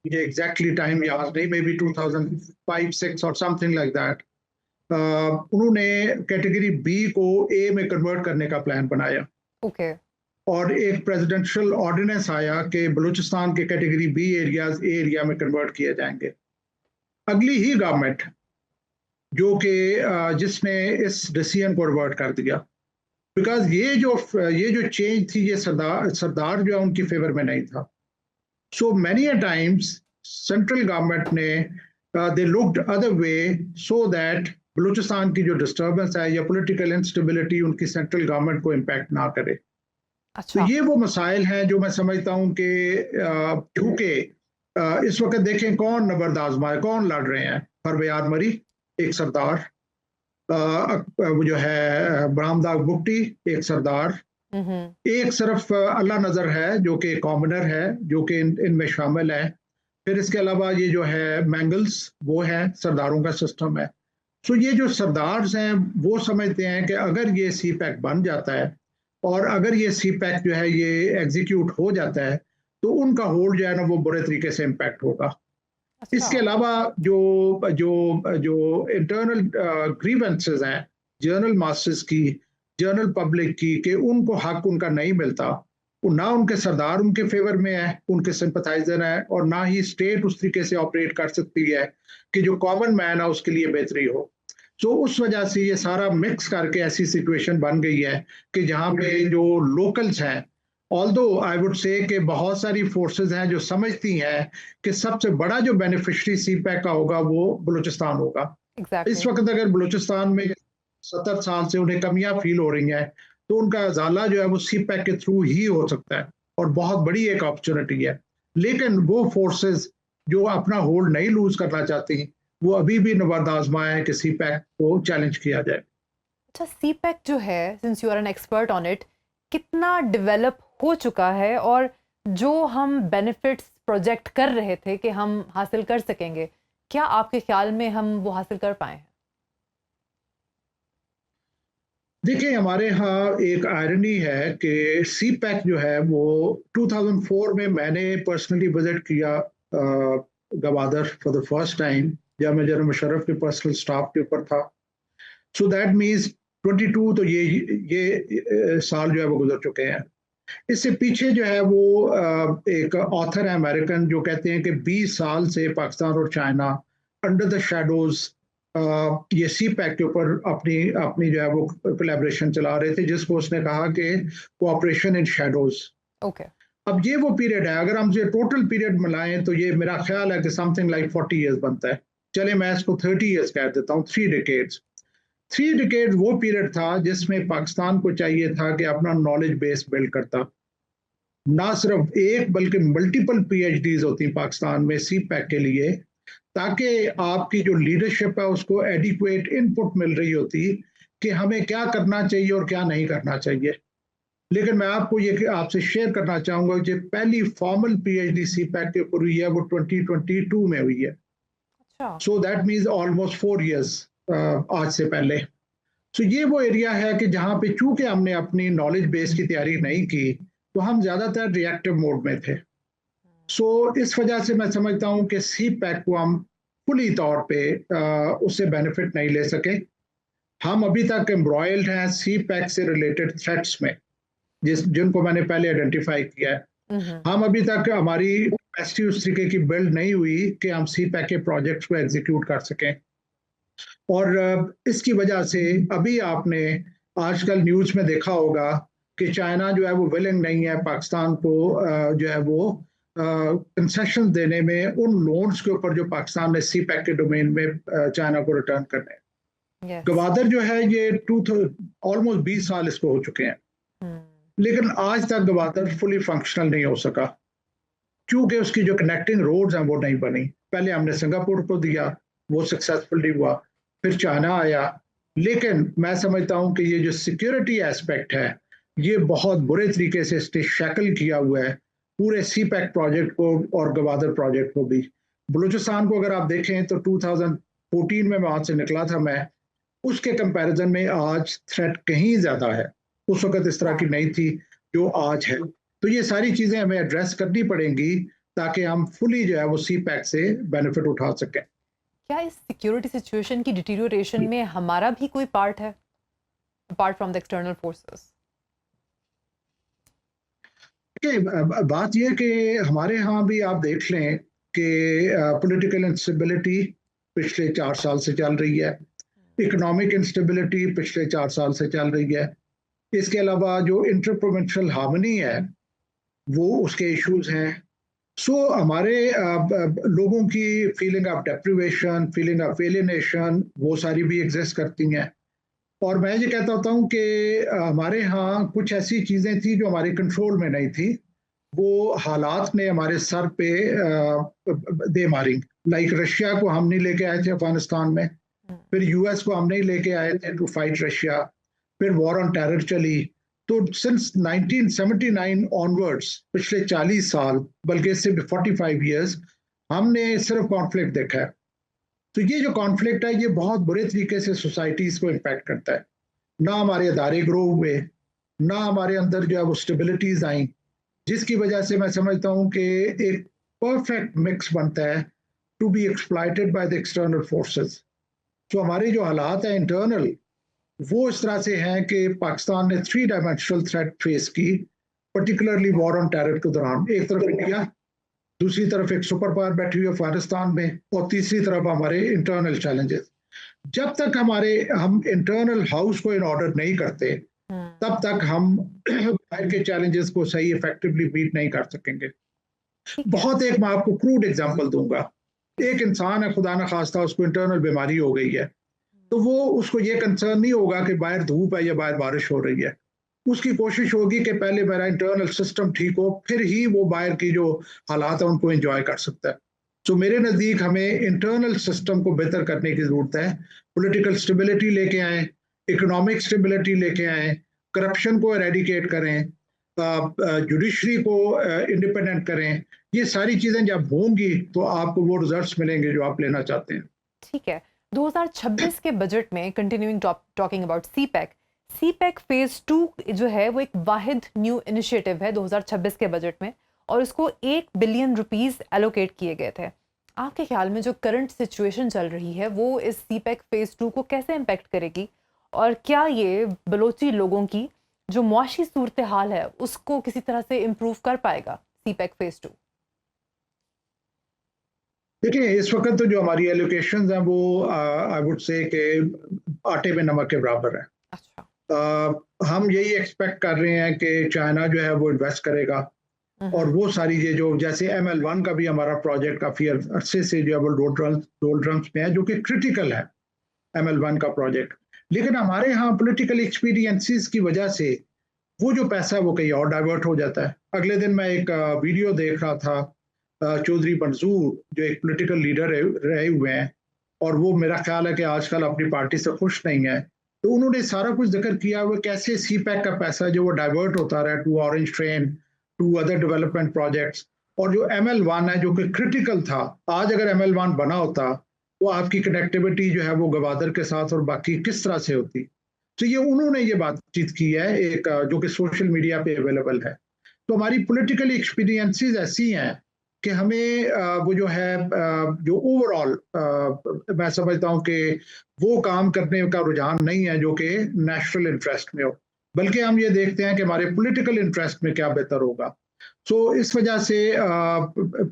ये एग्जैक्टली टाइम याद नहीं, मे बी 2005-6 और समथिंग लाइक दैट, उन्होंने कैटेगरी बी को ए में कन्वर्ट करने का प्लान बनाया। ओके। और एक प्रेसिडेंशियल ऑर्डिनेंस आया कि बलूचिस्तान के कैटेगरी बी एरियाज ए एरिया में कन्वर्ट किए जाएंगे। अगली ही गवर्नमेंट जो कि जिसने इस डिसीजन को रिवर्ट कर दिया, बिकॉज ये जो चेंज थी ये सरदार जो है उनकी फेवर में नहीं था। So many a times central government ने they looked other way so that Balochistan की जो डिस्टर्बेंस है या पॉलिटिकल इंस्टेबिलिटी उनकी सेंट्रल गवर्नमेंट को इम्पैक्ट ना करे। तो अच्छा। ये वो मसाइल हैं जो मैं समझता हूँ कि क्योंकि इस वक्त देखें कौन नबर्द आजमाए, कौन लड़ रहे हैं। परवेयार मरी एक सरदार, वो जो है बरामदाग बुकटी एक सरदार, एक सिर्फ अल्लाह नजर है जो कि कॉमनर है जो कि इनमें शामिल है। फिर इसके अलावा ये जो है मैंगल्स वो है, सरदारों का सिस्टम है। सो ये जो सरदार्स हैं वो समझते हैं कि अगर ये सी पैक बन जाता है और अगर ये सी पैक जो है ये एग्जीक्यूट हो जाता है तो उनका होल्ड जो है ना वो बुरे तरीके से इम्पैक्ट होगा। अच्छा। इसके अलावा जो जो जो इंटरनल ग्रीवेंसेस हैं जर्नल मास्टर्स की, जर्नल पब्लिक की, कि उनको हक उनका नहीं मिलता, वो ना उनके सरदार उनके फेवर में है, उनके सिंपथाइजर है, और ना ही स्टेट उस तरीके से ऑपरेट कर सकती है कि जो कॉमन मैन है उसके लिए बेहतरी हो। सो उस वजह से ये सारा मिक्स करके ऐसी सिचुएशन बन गई है कि जहाँ पे जो लोकल्स हैं, ऑल्दो आई वुड से कि बहुत सारी फोर्सेस हैं जो समझती हैं कि सबसे बड़ा जो बेनिफिशियरी सी पैक का होगा वो बलूचिस्तान होगा। एग्जैक्टली। इस वक्त अगर बलूचिस्तान में 70 साल से उन्हें कमियां फील हो रही हैं तो उनका अजाला जो है वो सी पैक के थ्रू ही हो सकता है और बहुत बड़ी एक अपॉर्चुनिटी है। लेकिन वो फोर्सेस जो अपना होल्ड नहीं लूज करना चाहती वो अभी भी नबर्द आजमाए हैं कि सी पैक को चैलेंज किया जाए। अच्छा, सीपैक जो है, since you are an expert on it, कितना डेवलप हो चुका है और जो हम बेनिफिट्स प्रोजेक्ट कर रहे थे कि हम हासिल कर सकेंगे, क्या आपके ख्याल में हम वो हासिल कर पाए हैं? देखिए हमारे यहाँ एक आयरनी है कि सी पैक जो है वो 2004 में मैंने पर्सनली विजिट किया Gwadar for the first time, जब मैं जनरल मुशर्रफ के पर्सनल स्टाफ के ऊपर था। सो दैट मीन्स 22 तो ये साल जो है वो गुजर चुके हैं। इससे पीछे जो है वो एक ऑथर है अमेरिकन जो कहते हैं कि 20 साल से पाकिस्तान और चाइना अंडर द शैडोज ये सी पैक के ऊपर अपनी अपनी जो है वो कोलैबोरेशन चला रहे थे, जिसको उसने कहा कि कोऑपरेशन इन शैडोज। ओके। अब ये वो पीरियड है, अगर हम ये टोटल पीरियड मिलाएं तो ये मेरा ख्याल है कि समथिंग लाइक 40 इयर्स बनता है। चले मैं इसको 30 इयर्स कह देता हूँ, 3 डिकेड्स वो पीरियड था जिसमें पाकिस्तान को चाहिए था कि अपना नॉलेज बेस बिल्ड करता, ना सिर्फ एक बल्कि मल्टीपल पीएचडीज होती पाकिस्तान में सी पैक के लिए, ताकि आपकी जो लीडरशिप है उसको एडिक्वेट इनपुट मिल रही होती कि हमें क्या करना चाहिए और क्या नहीं करना चाहिए। लेकिन मैं आपको ये आपसे शेयर करना चाहूंगा कि पहली फॉर्मल पीएचडी सी पैक के ऊपर हुई है वो 2022 में हुई है। अच्छा। So that means almost 4 years आज से पहले। तो ये वो एरिया है कि जहाँ पे चूंकि हमने अपनी नॉलेज बेस की तैयारी नहीं की तो हम ज्यादातर रिएक्टिव मोड में थे। सो इस वजह से मैं समझता हूँ कि सी पैक को हम फुली तौर पे उससे बेनिफिट नहीं ले सके। हम अभी तक एम्ब्रॉयल्ड हैं सी पैक से रिलेटेड थ्रेट्स में, जिनको मैंने पहले आइडेंटिफाई किया है। हम अभी तक हमारी कैपेसिटी उस तरीके की बिल्ड नहीं हुई कि हम सी पैक के प्रोजेक्ट्स को एग्जीक्यूट कर सकें। और इसकी वजह से अभी आपने आजकल न्यूज में देखा होगा कि चाइना जो है वो विलिंग नहीं है पाकिस्तान को जो है वो कंसेशन देने में उन लोन्स के ऊपर जो पाकिस्तान ने सी पैक के डोमेन में चाइना को रिटर्न करने। Yes. गवादर जो है ये ऑलमोस्ट 20 साल इसको हो चुके हैं, लेकिन आज तक गवादर फुली फंक्शनल नहीं हो सका क्योंकि उसकी जो कनेक्टिंग रोड्स हैं वो नहीं बनी। पहले हमने सिंगापुर को दिया, वो सक्सेसफुल नहीं हुआ, फिर चाइना आया। लेकिन मैं समझता हूं कि ये जो सिक्योरिटी एस्पेक्ट है ये बहुत बुरे तरीके से शैकल किया हुआ है पूरे सी पैक प्रोजेक्ट को और गवादर प्रोजेक्ट को भी। बलूचिस्तान को अगर आप देखें तो 2014 में वहां से निकला था मैं, उसके कंपैरिजन में आज थ्रेट कहीं ज्यादा है, उस वक्त इस तरह की नहीं थी जो आज है। तो ये सारी चीजें हमें एड्रेस करनी पड़ेंगी ताकि हम फुली जो है वो सी पैक से बेनिफिट उठा सकें। क्या इस सिक्योरिटी सिचुएशन की डिटीरियोरेशन में हमारा भी कोई पार्ट है apart from the external forces? बात यह कि हमारे यहाँ भी आप देख लें कि पॉलिटिकल इंस्टेबिलिटी पिछले 4 साल से चल रही है, इकोनॉमिक इंस्टेबिलिटी पिछले 4 साल से चल रही है। इसके अलावा जो इंटर प्रोविंशियल हार्मनी है वो उसके इश्यूज हैं। सो हमारे लोगों की feeling of deprivation, feeling of alienation, वो सारी भी एग्जिस्ट करती हैं। और मैं ये कहता होता हूँ कि हमारे यहाँ कुछ ऐसी चीज़ें थी जो हमारे कंट्रोल में नहीं थी, वो हालात ने हमारे सर पे दे मारी। लाइक रशिया को हम नहीं लेके आए थे अफगानिस्तान में, फिर यूएस को हम नहीं लेके आए थे टू फाइट रशिया, फिर वॉर ऑन टेरर चली। तो सिंस 1979 ऑनवर्ड्स, पिछले 40 साल, बल्कि इससे 45 इयर्स, हमने सिर्फ कॉन्फ्लिक्ट देखा है। तो ये जो कॉन्फ्लिक्ट है ये बहुत बुरे तरीके से सोसाइटीज को इम्पैक्ट करता है। ना हमारे अदारे ग्रो हुए, ना हमारे अंदर जो है वो स्टेबिलिटीज आई, जिसकी वजह से मैं समझता हूँ कि एक परफेक्ट मिक्स बनता है to be exploited by the external forces. तो हमारे जो हालात हैं इंटरनल, वो इस तरह से हैं कि पाकिस्तान ने 3 डायमेंशनल थ्रेट फेस की, पर्टिकुलरली वॉर ऑन टेरर के दौरान। एक तरफ इंडिया, दूसरी तरफ एक सुपर पावर बैठी हुई अफगानिस्तान में, और तीसरी तरफ हमारे इंटरनल चैलेंजेस। जब तक हम इंटरनल हाउस को इन ऑर्डर नहीं करते, तब तक हम बाहर के चैलेंजेस को सही इफेक्टिवली मीट नहीं कर सकेंगे। बहुत एक मैं आपको क्रूड एग्जांपल दूंगा। एक इंसान है, खुदा न खास्ता उसको इंटरनल बीमारी हो गई है, तो वो उसको ये कंसर्न नहीं होगा कि बाहर धूप है या बाहर बारिश हो रही है। उसकी कोशिश होगी कि पहले मेरा इंटरनल सिस्टम ठीक हो, फिर ही वो बाहर की जो हालात है उनको एंजॉय कर सकता है। तो मेरे नज़दीक हमें इंटरनल सिस्टम को बेहतर करने की ज़रूरत है। पॉलिटिकल स्टेबिलिटी लेके आए, इकोनॉमिक स्टेबिलिटी लेके आए, करप्शन को एरेडिकेट करें, जुडिशरी को इंडिपेंडेंट करें। ये सारी चीज़ें जब होंगी तो आपको वो रिजल्ट्स मिलेंगे जो आप लेना चाहते हैं। ठीक है, 2026 के बजट में continuing talking about CPEC phase 2 जो है वो एक वाहिद न्यू इनिशिएटिव है 2026 के बजट में, और उसको 1 बिलियन रुपीस एलोकेट किए गए थे। आपके ख्याल में जो करंट सिचुएशन चल रही है वो इस सीपैक फेज 2 को कैसे इम्पैक्ट करेगी, और क्या ये बलोची लोगों की जो मुआशी सूरत हाल है उसको किसी तरह से इम्प्रूव कर पाएगा सीपैक फेज 2? देखिए, इस वक्त तो जो हमारी एलोकेशंस हैं वो आई वुड से कि आटे में नमक के बराबर है। अच्छा। हम यही एक्सपेक्ट कर रहे हैं कि चाइना जो है वो इन्वेस्ट करेगा, और वो सारी ये जो जैसे ML1 का भी हमारा प्रोजेक्ट काफ़ी अरसे से जो है वो डोलड्रम्स में है, जो कि क्रिटिकल है ML1 का प्रोजेक्ट। लेकिन हमारे यहाँ पॉलिटिकल एक्सपीरियंसेस की वजह से वो जो पैसा है वो कहीं और डाइवर्ट हो जाता है। अगले दिन मैं एक वीडियो देख रहा था, चौधरी मंजूर जो एक पॉलिटिकल लीडर रहे हुए हैं, और वो मेरा ख्याल है कि आजकल अपनी पार्टी से खुश नहीं है, तो उन्होंने सारा कुछ जिक्र किया हुआ कैसे सीपैक का पैसा जो वो डाइवर्ट होता रहा to orange train, to other development projects. और जो ML1 है जो कि क्रिटिकल था, आज अगर ML1 बना होता तो आपकी कनेक्टिविटी जो है वो गवादर के साथ और बाकी किस तरह से होती। तो ये उन्होंने ये बातचीत की है, एक जो कि सोशल मीडिया पे अवेलेबल है। तो हमारी पॉलिटिकल एक्सपीरियंसेस ऐसी हैं कि हमें वो जो है जो ओवरऑल मैं समझता हूँ कि वो काम करने का रुझान नहीं है जो कि नेशनल इंटरेस्ट में हो, बल्कि हम ये देखते हैं कि हमारे पॉलिटिकल इंटरेस्ट में क्या बेहतर होगा। सो इस वजह से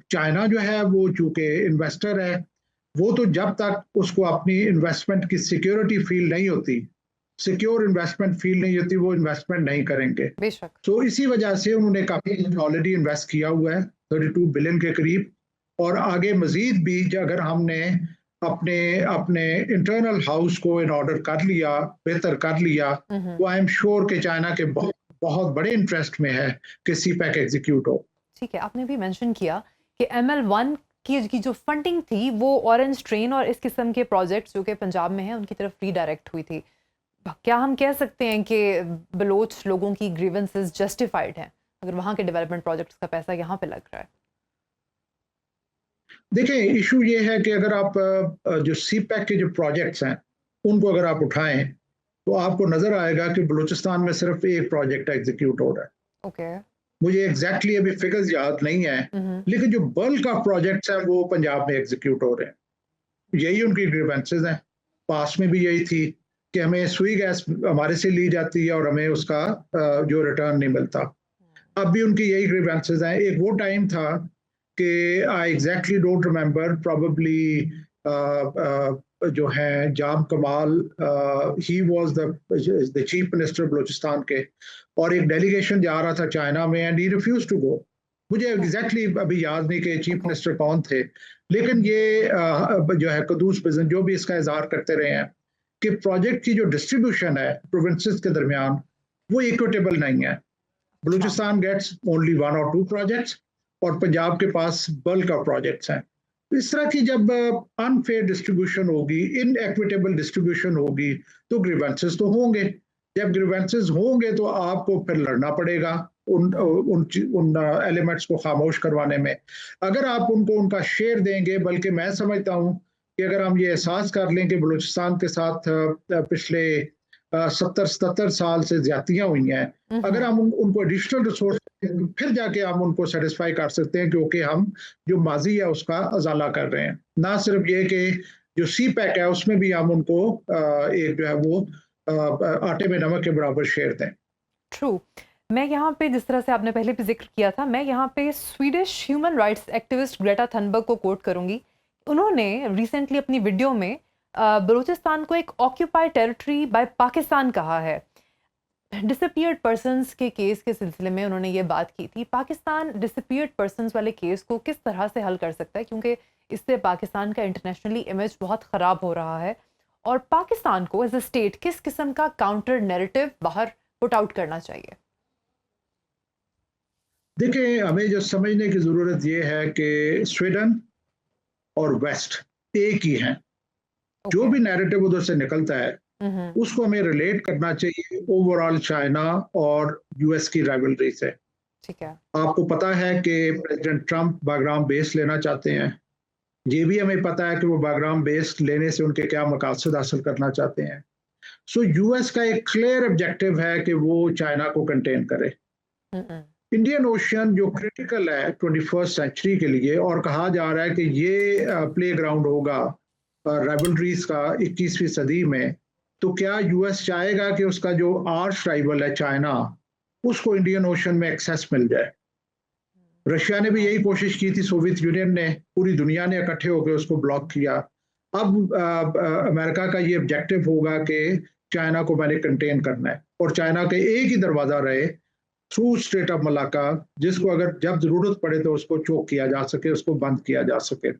चाइना जो है वो चूंकि इन्वेस्टर है, वो तो जब तक उसको अपनी इन्वेस्टमेंट की सिक्योरिटी फील नहीं होती, सिक्योर इन्वेस्टमेंट फील नहीं होती, वो इन्वेस्टमेंट नहीं करेंगे। बेशक। तो इसी वजह से उन्होंने काफी ऑलरेडी इन्वेस्ट किया हुआ है 32 बिलियन के करीब, और आगे मजीद भी अगर हमने अपने अपने इंटरनल हाउस को इन ऑर्डर कर लिया, बेहतर कर लिया, तो आई एम श्योर कि चाइना के बहुत बहुत बड़े इंटरेस्ट में है कि सीपैक एग्जीक्यूट हो। ठीक है, आपने भी मेंशन किया कि ML1 की जो फंडिंग थी वो ऑरेंज ट्रेन और इस किस्म के प्रोजेक्ट्स जो कि पंजाब में हैं उनकी तरफ रीडायरेक्ट हुई थी। क्या हम कह सकते हैं कि बलोच लोगों की ग्रीवेंसेस जस्टिफाइड हैं अगर वहाँ के डेवलपमेंट प्रोजेक्ट्स का पैसा यहाँ पे लग रहा है? देखिए, इशू ये है कि अगर आप जो सी पैक के जो प्रोजेक्ट्स हैं उनको अगर आप उठाएं तो आपको नजर आएगा कि बलूचिस्तान में सिर्फ एक प्रोजेक्ट एग्जीक्यूट हो रहा है। ओके। मुझे एग्जैक्टली अभी फिगर्स याद नहीं है, लेकिन जो बल्क ऑफ प्रोजेक्ट्स हैं वो पंजाब में एग्जीक्यूट हो रहे हैं। यही उनकी ग्रीवेंसेस हैं। पास में भी यही थी कि हमें सुई गैस हमारे से ली जाती है और हमें उसका जो रिटर्न नहीं मिलता। अब भी उनकी यही ग्रीवेंसेस हैं। एक वो टाइम था कि I exactly don't remember, probably जो है Jam Kamal, he was the chief minister Balochistan के, और एक डेलीगेशन जा रहा था चाइना में and he refuse to go. मुझे एग्जैक्टली अभी याद नहीं कि चीफ मिनिस्टर कौन थे, लेकिन ये जो है कदूस बिजन जो भी इसका इजहार करते रहे हैं कि प्रोजेक्ट की जो डिस्ट्रीब्यूशन है प्रोविंसेस के दरमियान वो इक्विटेबल नहीं है। Balochistan gets only 1 or 2 projects और पंजाब के पास बल्क ऑफ प्रोजेक्ट्स हैं। इस तरह की जब अनफेयर डिस्ट्रीब्यूशन होगी, इनएक्विटेबल डिस्ट्रीब्यूशन होगी, तो ग्रीवेंसेस तो होंगे। जब ग्रीवेंसेस होंगे तो आपको फिर लड़ना पड़ेगा उन एलिमेंट्स को खामोश करवाने में। अगर आप उनको उनका शेयर देंगे, बल्कि मैं समझता हूँ कि अगर हम ये एहसास कर लें कि बलूचिस्तान के साथ पिछले 70-77 साल से ज्यादतियां हुई हैं, अगर हम उनको एडिशनल रिसोर्स फिर जाके हम उनको सेटिस्फाई कर सकते हैं, क्योंकि हम जो माजी है उसका अजाला कर रहे हैं। ना सिर्फ ये कि जो सी पैक है उसमें भी हम उनको एक जो है वो आटे में नमक के बराबर शेयर दें। ट्रू। मैं यहाँ पे जिस तरह से आपने पहले भी जिक्र किया था, मैं यहाँ पे Swedish human rights activist Greta Thunberg को कोट करूंगी। उन्होंने रिसेंटली अपनी वीडियो में बलूचिस्तान को एक ऑक्यूपाइड टेरिटरी बाय पाकिस्तान कहा है। डिसअपियर्ड पर्सन्स के केस के सिलसिले में उन्होंने ये बात की थी। पाकिस्तान डिसअपियर्ड पर्सन्स वाले केस को किस तरह से हल कर सकता है, क्योंकि इससे पाकिस्तान का इंटरनेशनली इमेज बहुत ख़राब हो रहा है, और पाकिस्तान को एज अ स्टेट किस किस्म का काउंटर नैरेटिव बाहर पुट आउट करना चाहिए? देखिए, हमें जो समझने की जरूरत ये है कि स्वीडन और वेस्ट एक ही हैं। जो भी नैरेटिव उधर से निकलता है उसको हमें रिलेट करना चाहिए ओवरऑल चाइना और यूएस की राइवलरी से। ठीक है। आपको पता है कि प्रेसिडेंट ट्रंप बागराम बेस लेना चाहते हैं। ये भी हमें पता है कि वो बागराम बेस लेने से उनके क्या मकासद हासिल करना चाहते हैं। सो यूएस का एक क्लियर ऑब्जेक्टिव है कि वो चाइना को कंटेन करे। इंडियन ओशियन जो क्रिटिकल है 21st सेंचुरी के लिए, और कहा जा रहा है कि ये प्ले ग्राउंड होगा राइवलरीज का 21वीं सदी में, तो क्या यूएस चाहेगा कि उसका जो आर्च राइवल है चाइना, उसको इंडियन ओशन में एक्सेस मिल जाए? रशिया ने भी यही कोशिश की थी, सोवियत यूनियन ने, पूरी दुनिया ने इकट्ठे होकर उसको ब्लॉक किया। अब अमेरिका का ये ऑब्जेक्टिव होगा कि चाइना को मैंने कंटेन करना है, और चाइना के एक ही दरवाजा रहे, थ्रू स्ट्रेट ऑफ मलाका, जिसको अगर जब जरूरत पड़े तो उसको चोक किया जा सके, उसको बंद किया जा सके।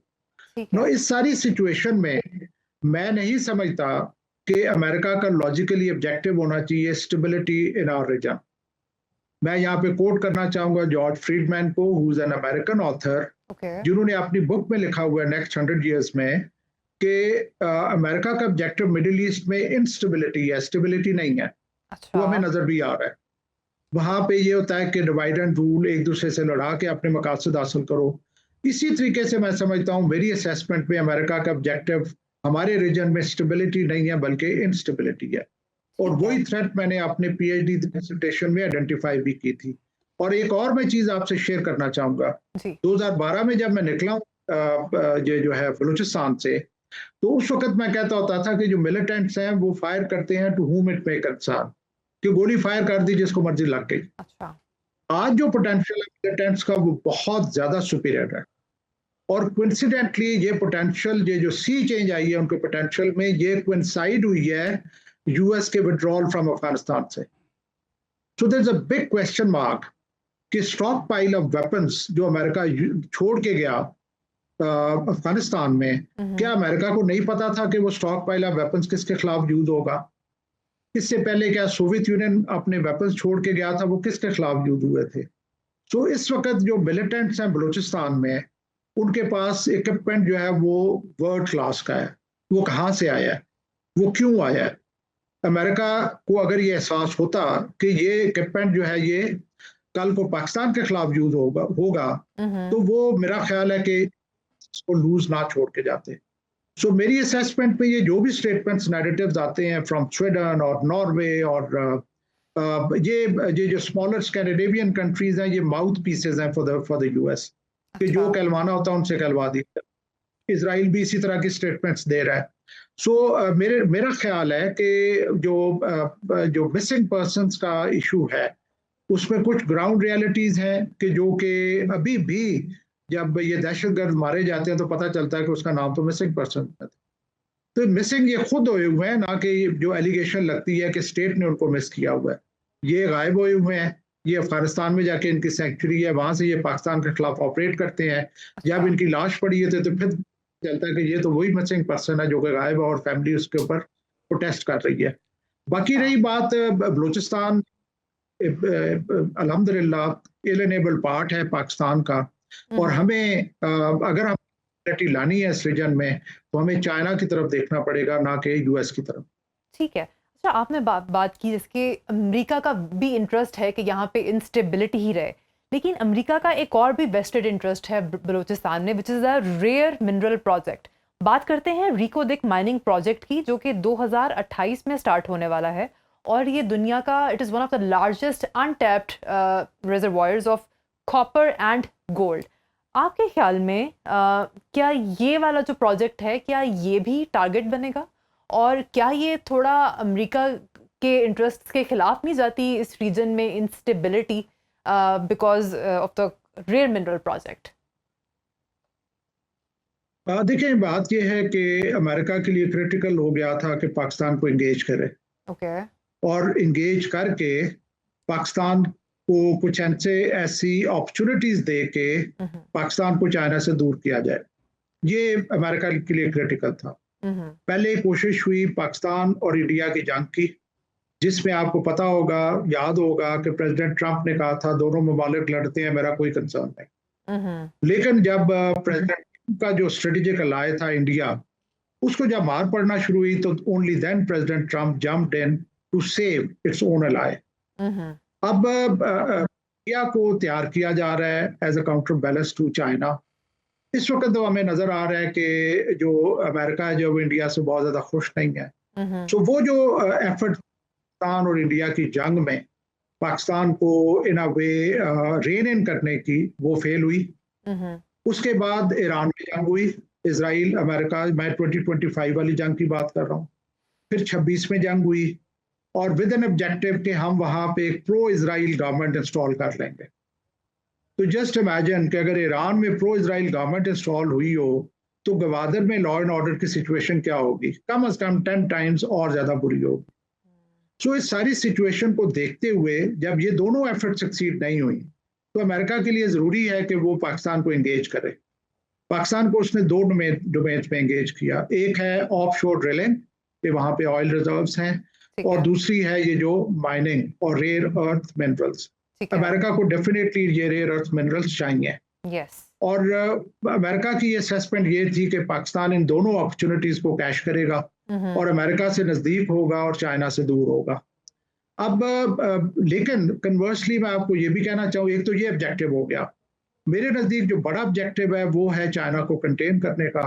नो, इस सारी सिचुएशन में मैं नहीं समझता कि अमेरिका का लॉजिकली ऑब्जेक्टिव होना चाहिए स्टेबिलिटी इन आवर रीजन। मैं यहाँ पे कोट करना चाहूंगा जॉर्ज फ्रीडमैन को, who is an American author, जिन्होंने अपनी बुक में लिखा हुआ है नेक्स्ट 100 years में कि अमेरिका का ऑब्जेक्टिव मिडिल ईस्ट में इंस्टेबिलिटी है, स्टेबिलिटी नहीं है। वो हमें नजर भी आ रहा है। वहां पे ये होता है कि डिवाइड एंड रूल, एक दूसरे से लड़ा के अपने मकासद हासिल करो। इसी तरीके से मैं समझता हूँ मेरी असेसमेंट में अमेरिका का ऑब्जेक्टिव हमारे रीजन में स्टेबिलिटी नहीं है बल्कि इंस्टेबिलिटी है, और वही थ्रेट मैंने अपने पीएचडी डिसर्टेशन में आइडेंटिफाई भी की थी। और एक और मैं चीज आपसे शेयर करना चाहूंगा, 2012 में जब मैं निकला ये जो है बलूचिस्तान से, तो उस वक्त मैं कहता होता था कि जो मिलिटेंट्स हैं वो फायर करते हैं to whom it may concern, कि गोली फायर कर दी जिसको मर्जी लग गई। अच्छा। आज जो पोटेंशियल है मिलिटेंट्स का वो बहुत ज्यादा सुपीरियर है, और कोइंसिडेंटली ये पोटेंशियल, ये जो सी चेंज आई है उनके पोटेंशियल में, ये कोइंसाइड हुई है यूएस के विड्रॉल फ्रॉम अफगानिस्तान से। So there is a big question mark कि स्टॉक पाइल ऑफ वेपन्स जो अमेरिका छोड़ के गया अफगानिस्तान में, क्या अमेरिका को नहीं पता था कि वो स्टॉक पाइल ऑफ वेपन्स किसके खिलाफ यूज होगा? इससे पहले क्या सोवियत यूनियन अपने वेपन्स छोड़ के गया था, वो किसके खिलाफ यूज हुए थे? तो इस वक्त जो मिलिटेंट्स हैं बलूचिस्तान में, उनके पास इक्विपमेंट जो है वो वर्ल्ड क्लास का है। वो कहाँ से आया है, वो क्यों आया है? अमेरिका को अगर ये एहसास होता कि ये इक्विपमेंट जो है ये कल को पाकिस्तान के खिलाफ यूज होगा तो वो मेरा ख्याल है कि इसको लूज ना छोड़ के जाते। सो मेरी असेसमेंट में ये जो भी स्टेटमेंट्स नैरेटिव्स आते हैं फ्रॉम स्वीडन और नॉर्वे और ये जो स्मॉलर स्कैंडिनेवियन कंट्रीज हैं ये माउथ पीसेज हैं फॉर द यूएस कि जो कहलवाना होता है उनसे कहलवा दिया। इसराइल भी इसी तरह की स्टेटमेंट्स दे रहा है। सो मेरा ख्याल है कि जो मिसिंग पर्सन्स का इशू है उसमें कुछ ग्राउंड रियलिटीज हैं कि जो कि अभी भी जब ये दहशतगर्द मारे जाते हैं तो पता चलता है कि उसका नाम तो मिसिंग पर्सन है। तो मिसिंग ये खुद हुए हुए हैं, ना कि जो एलिगेशन लगती है कि स्टेट ने उनको मिस किया हुआ है। ये गायब हुए हुए हैं, ये अफगानिस्तान में जाके इनकी सेंचुरी है, वहां से ये पाकिस्तान के खिलाफ ऑपरेट करते हैं। जब इनकी लाश पड़ी है तो फिर चलता है कि ये तो वही मिसिंग पर्सन है जो कि गायब है और फैमिली उसके ऊपर प्रोटेस्ट कर रही है। बाकी रही बात बलूचिस्तान, अल्हम्दुलिल्लाह एलिनेबल पार्ट है पाकिस्तान का और हमें अगर हम लानी है इस रीजन में तो हमें चाइना की तरफ देखना पड़ेगा, ना कि यूएस की तरफ। ठीक है। अच्छा, आपने बात की जिसके अमेरिका का भी इंटरेस्ट है कि यहाँ पे इंस्टेबिलिटी ही रहे, लेकिन अमेरिका का एक और भी वेस्टेड इंटरेस्ट है बलूचिस्तान में, which is a rare mineral project. बात करते हैं रिकोदिक माइनिंग प्रोजेक्ट की, जो कि 2028 में स्टार्ट होने वाला है और ये दुनिया का it is one of the largest untapped reservoirs of copper and gold. आपके ख्याल में क्या ये वाला जो प्रोजेक्ट है क्या ये भी टारगेट बनेगा और क्या ये थोड़ा अमेरिका के इंटरेस्ट के खिलाफ नहीं जाती इस रीजन में instability because of the rare mineral project? देखिए बात यह है कि अमेरिका के लिए क्रिटिकल हो गया था कि पाकिस्तान को इंगेज करे ओके। और इंगेज करके पाकिस्तान को कुछ ऐसी अपॉर्चुनिटीज दे के पाकिस्तान को चाइना से दूर किया जाए। ये अमेरिका के लिए क्रिटिकल था। पहले कोशिश हुई पाकिस्तान और इंडिया की जंग की, जिसमें आपको पता होगा, याद होगा कि प्रेसिडेंट ट्रंप ने कहा था दोनों ममालिक लड़ते हैं, मेरा कोई कंसर्न नहीं। लेकिन जब प्रेसिडेंट का जो स्ट्रेटेजिक अलाय था इंडिया, उसको जब मार पड़ना शुरू हुई तो only then president Trump jumped in to save its own ally. अब इंडिया को तैयार किया जा रहा है as a counter balance to China. इस वक्त तो हमें नजर आ रहा है कि जो अमेरिका है जो इंडिया से बहुत ज्यादा खुश नहीं है। सो वो जो एफर्ट पाकिस्तान और इंडिया की जंग में पाकिस्तान को इन अ वे रेन इन करने की, वो फेल हुई। उसके बाद ईरान में जंग हुई, इसराइल अमेरिका, मैं 2025 वाली जंग की बात कर रहा हूँ। फिर 26 में जंग हुई और विद एन ऑब्जेक्टिव कि हम वहां पे एक प्रो इजराइल गवर्नमेंट इंस्टॉल कर लेंगे। तो जस्ट इमेजिन कि अगर ईरान में प्रो इजराइल गवर्नमेंट इंस्टॉल हुई हो तो गवादर में लॉ एंड ऑर्डर की सिचुएशन क्या होगी? कम अज कम 10 टाइम्स और ज्यादा बुरी होगी। सो इस सारी सिचुएशन को देखते हुए जब ये दोनों एफर्ट सक्सीड नहीं हुई तो अमेरिका के लिए जरूरी है कि वो पाकिस्तान को एंगेज करे। पाकिस्तान को उसने दो डोमेन्स में एंगेज किया। एक है ऑफ शोर ड्रिलिंग कि वहां पे ऑयल रिजर्व्स हैं, और दूसरी है ये जो माइनिंग और रेयर अर्थ मिनरल्स। अमेरिका को डेफिनेटली ये रेयर अर्थ मिनरल्स चाहिए। और अमेरिका की असेसमेंट ये थी कि पाकिस्तान इन दोनों अपॉर्चुनिटीज को कैश करेगा और अमेरिका से नजदीक होगा और चाइना से दूर होगा। अब लेकिन कन्वर्सली मैं आपको ये भी कहना चाहूँ, एक तो ये ऑब्जेक्टिव हो गया। मेरे नजदीक जो बड़ा ऑब्जेक्टिव है वो है चाइना को कंटेन करने का,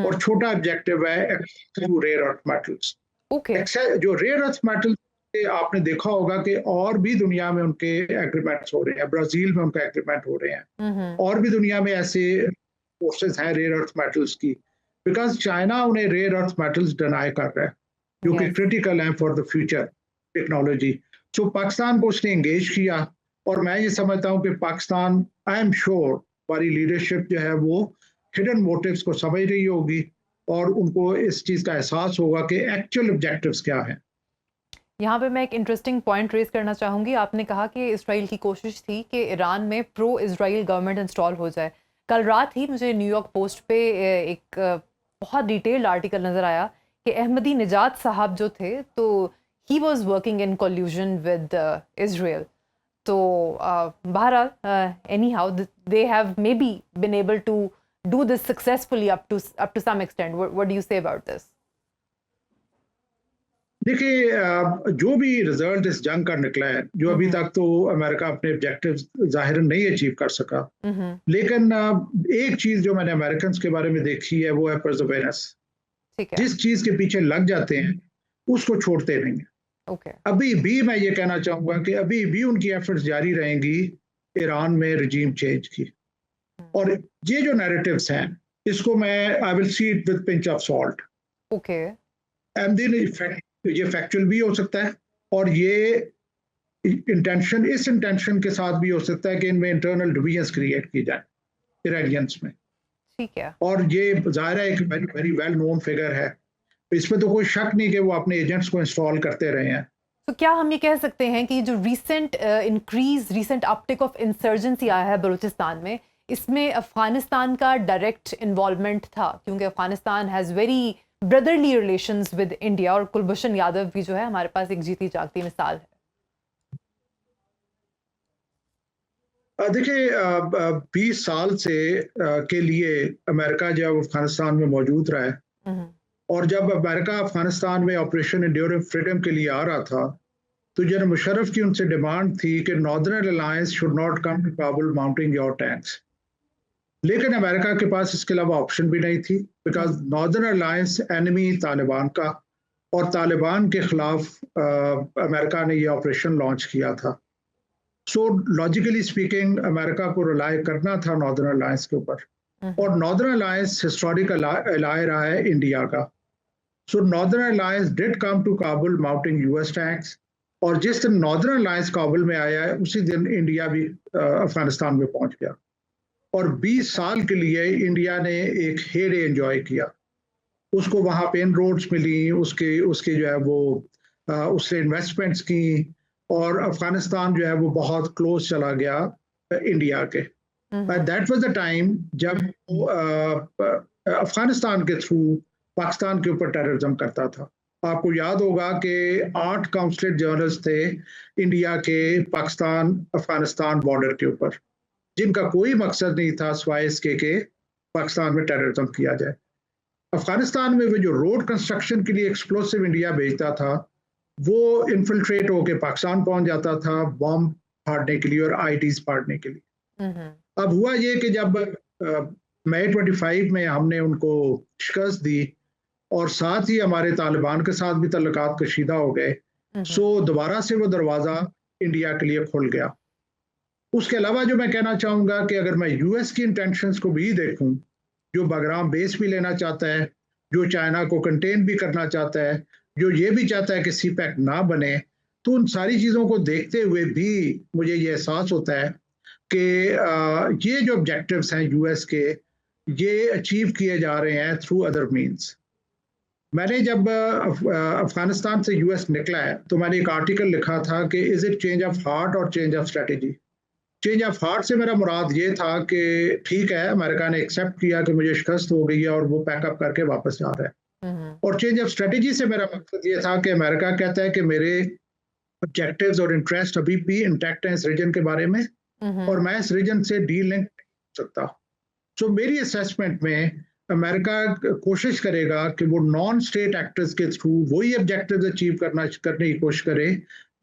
और छोटा ऑब्जेक्टिव है रेयर अर्थ मेटल्स। जो रेयर अर्थ मेटल्स आपने देखा होगा कि और भी दुनिया में उनके एग्रीमेंट्स हो रहे हैं, ब्राजील में उनका एग्रीमेंट हो रहे हैं, और भी दुनिया में ऐसे फोर्सेस हैं रेयर अर्थ मेटल्स की, बिकॉज चाइना उन्हें रेयर अर्थ मेटल्स डिनाई कर रहा है जो कि क्रिटिकल हैं फॉर द फ्यूचर टेक्नोलॉजी। सो पाकिस्तान को उसने एंगेज किया, और मैं ये समझता हूँ कि पाकिस्तान, आई एम श्योर हमारी लीडरशिप जो है वो हिडन मोटिव्स को समझ रही होगी और उनको इस चीज का एहसास होगा कि एक्चुअल ऑब्जेक्टिव्स क्या हैं। यहाँ पे मैं एक इंटरेस्टिंग पॉइंट रेज करना चाहूँगी। आपने कहा कि इसराइल की कोशिश थी कि ईरान में प्रो इजराइल गवर्नमेंट इंस्टॉल हो जाए। कल रात ही मुझे न्यूयॉर्क पोस्ट पे एक बहुत डिटेल्ड आर्टिकल नज़र आया कि अहमदी निजात साहब जो थे तो he was working in collusion with Israel. तो बहरहाल anyhow they have maybe been able to do this successfully up to some extent. What do you say about this? देखिए जो भी रिजल्ट इस जंग का निकला है, जो अभी तक तो अमेरिका अपने ऑब्जेक्टिव जाहिर नहीं अचीव कर सका, लेकिन एक चीज जो मैंने अमेरिकन के बारे में देखी है वो है परसेवरेंस। ठीक है। जिस चीज के पीछे लग जाते हैं उसको छोड़ते नहीं हैं। ओके। अभी भी मैं ये कहना चाहूंगा कि अभी भी उनकी एफर्ट्स जारी रहेंगी ईरान में रजीम चेंज की। और ये जो नैरेटिव्स हैं इसको मैं I will see it with pinch of salt. Okay. And then ये फैक्चुअल भी हो सकता है और ये इंटेंशन इस इंटेंशन के साथ भी हो सकता है कि इनमें इंटरनल डिविजन्स क्रिएट की जाए इरानियंस में। ठीक है। और ये जाहिर है एक very very well known figure है, इसमें तो कोई शक नहीं कि वो अपने एजेंट्स को इंस्टॉल करते रहे हैं। तो क्या हम ये कह सकते हैं कि जो रीसेंट अपटिक ऑफ इंसर्जेंसी आया है बलूचिस्तान में, इसमें अफगानिस्तान का डायरेक्ट इन्वॉल्वमेंट था, क्योंकि Afghanistan has very brotherly relations with India, और कुलभूषण यादव भी जो है हमारे पास एक जीती जागती मिसाल है। देखिए 20 साल से के लिए अमेरिका जब अफगानिस्तान में मौजूद रहा है, हम्म। और जब अमेरिका अफगानिस्तान में ऑपरेशन एंड्योरेंस फ्रीडम के लिए आ रहा था तो जनरल मुशर्रफ की उनसे डिमांड थी कि northern alliance should not come to Kabul mounting your tanks. लेकिन अमेरिका के पास इसके अलावा ऑप्शन भी नहीं थी, because northern alliance enemy Taliban का, और तालिबान के खिलाफ अमेरिका ने ये ऑपरेशन लॉन्च किया था। सो लॉजिकली स्पीकिंग अमेरिका को रिलाय करना था नॉर्दर्न अलायंस के ऊपर, और नॉर्दर्न अलायंस हिस्टोरिकल एलाय रहा है इंडिया का। So northern alliance did come to Kabul mounting US tanks, और जिस दिन नॉर्दर्न अलायंस काबुल में आया है उसी दिन इंडिया भी अफगानिस्तान में पहुंच गया। और 20 साल के लिए इंडिया ने एक हेड एंजॉय किया, उसको वहां पे इन रोड्स मिली, उसके उसके जो है वो उससे इन्वेस्टमेंट्स की, और अफगानिस्तान जो है वो बहुत क्लोज चला गया इंडिया के। दैट वाज द टाइम जब अफगानिस्तान के थ्रू पाकिस्तान के ऊपर टेररिज्म करता था। आपको याद होगा कि 8 काउंसलेट जनरल्स थे इंडिया के पाकिस्तान अफगानिस्तान बॉर्डर के ऊपर, जिनका कोई मकसद नहीं था सिवाय इसके के पाकिस्तान में टेररिज्म किया जाए। अफगानिस्तान में वो जो रोड कंस्ट्रक्शन के लिए एक्सप्लोसिव इंडिया भेजता था, वो इन्फिल्ट्रेट होकर पाकिस्तान पहुंच जाता था बॉम्ब फाड़ने के लिए और आईडीज फाड़ने के लिए। अब हुआ ये कि जब मई 25 में हमने उनको शिकस्त दी और साथ ही हमारे तालिबान के साथ भी तल्लुकात कशीदा हो गए, सो दोबारा से वो दरवाजा इंडिया के लिए खुल गया। उसके अलावा जो मैं कहना चाहूंगा कि अगर मैं यूएस की इंटेंशंस को भी देखूं, जो बगराम बेस भी लेना चाहता है, जो चाइना को कंटेन भी करना चाहता है, जो ये भी चाहता है कि सी पैक ना बने, तो उन सारी चीज़ों को देखते हुए भी मुझे ये एहसास होता है कि ये जो ऑब्जेक्टिव्स हैं यूएस के, ये अचीव किए जा रहे हैं थ्रू अदर मीन्स। मैंने जब अफगानिस्तान से यूएस निकला है तो मैंने एक आर्टिकल लिखा था कि is it change of heart और change of strategy. Change of heart से मेरा मुराद ये था कि ठीक है, अमेरिका ने एक्सेप्ट किया कि मुझे शिकस्त हो गई है और वो पैकअप करके वापस जा रहा है। और चेंज ऑफ स्ट्रेटेजी से मेरा मकसद ये था कि अमेरिका कहता है कि मेरे ऑब्जेक्टिव्स और इंटरेस्ट अभी भी इंटैक्ट हैं इस रीजन के बारे में, और मैं इस रीजन से डीलिंक नहीं हो सकता। सो मेरी असेसमेंट में अमेरिका कोशिश करेगा कि वो नॉन स्टेट एक्टर्स के थ्रू वही ऑब्जेक्टिव्स अचीव करने की कोशिश करे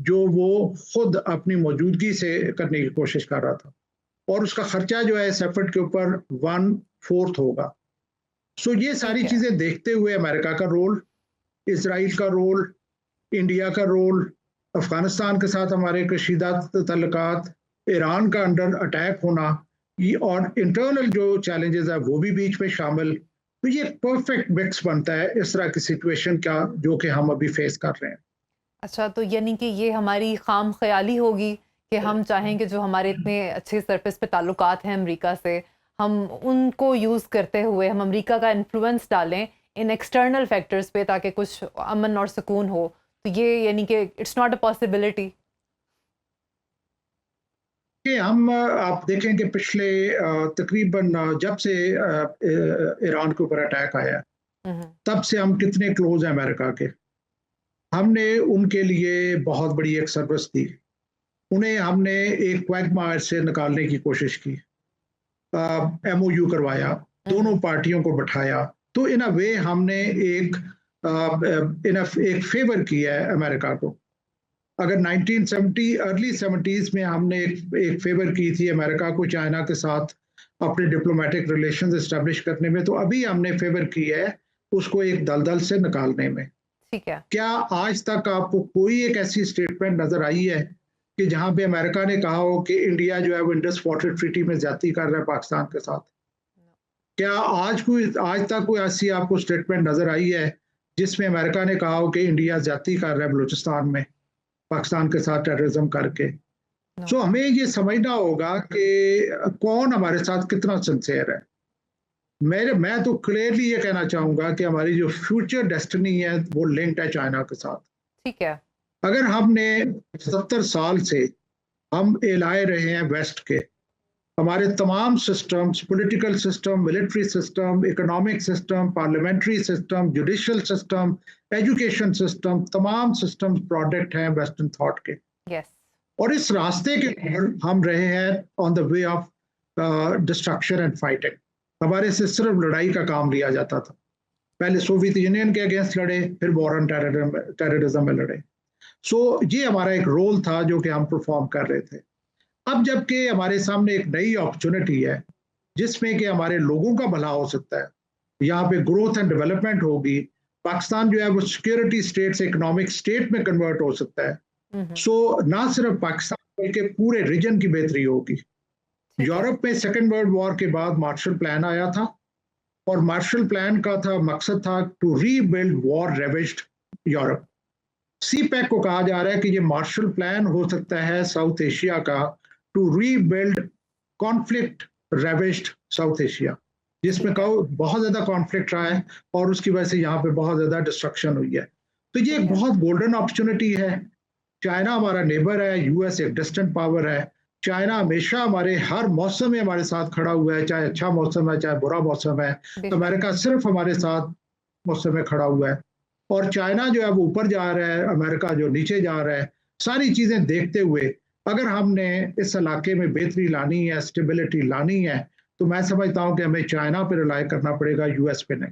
जो वो खुद अपनी मौजूदगी से करने की कोशिश कर रहा था, और उसका खर्चा जो है इस एफर्ट के ऊपर 1/4 होगा। सो ये सारी चीजें देखते हुए अमेरिका का रोल, इसराइल का रोल, इंडिया का रोल, अफगानिस्तान के साथ हमारे कशीदा तल्लुकात, ईरान का अंडर अटैक होना, ये और इंटरनल जो चैलेंजेस है वो भी बीच में शामिल, तो ये परफेक्ट मिक्स बनता है इस तरह की सिचुएशन का जो कि हम अभी फेस कर रहे हैं। अच्छा, तो यानी कि ये हमारी खाम ख्याली होगी कि हम चाहें कि जो हमारे इतने अच्छे सरफेस पे ताल्लुकात हैं अमेरिका से, हम उनको यूज़ करते हुए हम अमेरिका का इन्फ्लुएंस डालें इन एक्सटर्नल फैक्टर्स पे ताकि कुछ अमन और सुकून हो। तो ये यानी कि इट्स नॉट अ पॉसिबिलिटी। कि हम आप देखें कि पिछले तकरीबन जब से ईरान के ऊपर अटैक आया तब से हम कितने क्लोज हैं अमेरिका के। हमने उनके लिए बहुत बड़ी एक सर्विस दी, उन्हें हमने एक क्वैगमायर से निकालने की कोशिश की, एमओयू करवाया, दोनों पार्टियों को बैठाया, तो इन अ वे हमने एक एक फेवर किया है अमेरिका को। अगर 1970 अर्ली 70s में हमने एक फेवर की थी अमेरिका को चाइना के साथ अपने डिप्लोमेटिक रिलेशंस एस्टेब्लिश करने में, तो अभी हमने फेवर की है उसको एक दलदल से निकालने में। ठीक है। क्या आज तक आपको कोई एक ऐसी स्टेटमेंट नजर आई है कि जहां पे अमेरिका ने कहा हो कि इंडिया जो है वो इंडस वाटर ट्रीटी में ज्यादती कर रहा है पाकिस्तान के साथ? क्या आज तक कोई ऐसी आपको स्टेटमेंट नजर आई है जिसमें अमेरिका ने कहा हो कि इंडिया ज्यादती कर रहा है बलूचिस्तान में पाकिस्तान के साथ टेररिज्म करके? सो हमें ये समझना होगा कि कौन हमारे साथ कितना सिंसियर है। मैं तो क्लियरली ये कहना चाहूंगा कि हमारी जो फ्यूचर डेस्टिनी है वो लिंक्ड है चाइना के साथ। ठीक है। अगर हमने 70 साल से हम एलाए रहे हैं वेस्ट के, हमारे तमाम systems, political system, military system, economic system, parliamentary system, judicial system, education system, तमाम सिस्टम्स प्रोडक्ट हैं वेस्टर्न थॉट के। यस। और इस रास्ते के ऊपर हम रहे हैं on the way of destruction and fighting. हमारे से सिर्फ लड़ाई का काम लिया जाता था। पहले सोवियत यूनियन के अगेंस्ट लड़े, फिर वॉर ऑन टेररिज्म में लड़े। सो ये हमारा एक रोल था जो कि हम परफॉर्म कर रहे थे। अब जबकि हमारे सामने एक नई अपॉर्चुनिटी है जिसमें कि हमारे लोगों का भला हो सकता है, यहाँ पे ग्रोथ एंड डेवलपमेंट होगी, पाकिस्तान जो है वो सिक्योरिटी स्टेट से इकोनॉमिक स्टेट में कन्वर्ट हो सकता है। सो ना सिर्फ पाकिस्तान बल्कि पूरे रीजन की बेहतरी होगी। यूरोप में सेकेंड वर्ल्ड वॉर के बाद मार्शल प्लान आया था और मार्शल प्लान का मकसद था to rebuild war ravaged Europe. CPEC को कहा जा रहा है कि ये मार्शल प्लान हो सकता है साउथ एशिया का to rebuild conflict ravaged South Asia, जिसमें बहुत ज्यादा कॉन्फ्लिक्ट रहा है और उसकी वजह से यहाँ पे बहुत ज्यादा डिस्ट्रक्शन हुई है। तो ये एक बहुत गोल्डन अपॉर्चुनिटी है। चाइना हमारा नेबर है, यूएस एक डिस्टेंट पावर है। चाइना हमेशा हमारे हर मौसम में हमारे साथ खड़ा हुआ है, चाहे अच्छा मौसम है चाहे बुरा मौसम है। तो अमेरिका सिर्फ हमारे साथ मौसम में खड़ा हुआ है और चाइना जो है वो ऊपर जा रहा है, अमेरिका जो नीचे जा रहा है। सारी चीजें देखते हुए अगर हमने इस इलाके में बेहतरी लानी है, स्टेबिलिटी लानी है, तो मैं समझता हूँ कि हमें चाइना पे रिलाई करना पड़ेगा, यूएस पे नहीं।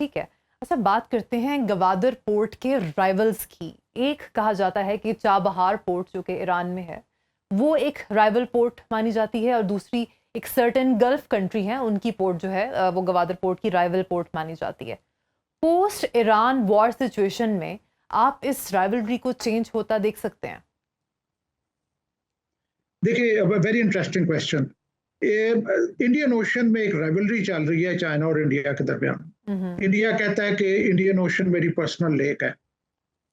ठीक है। अच्छा, बात करते हैं गवादर पोर्ट के राइवल्स की। एक कहा जाता है कि चाबहार पोर्ट जो कि ईरान में है वो एक राइवल पोर्ट मानी जाती है और दूसरी एक सर्टेन गल्फ कंट्री है उनकी पोर्ट जो है वो गवादर पोर्ट की राइवल पोर्ट मानी जाती है। पोस्ट ईरान वॉर सिचुएशन में आप इस राइवलरी को चेंज होता देख सकते हैं? देखिए, very interesting question. Indian ocean में एक राइवलरी चल रही है चाइना और इंडिया के दरमियान। इंडिया कहता है कि इंडियन ओशन मेरी पर्सनल लेक है,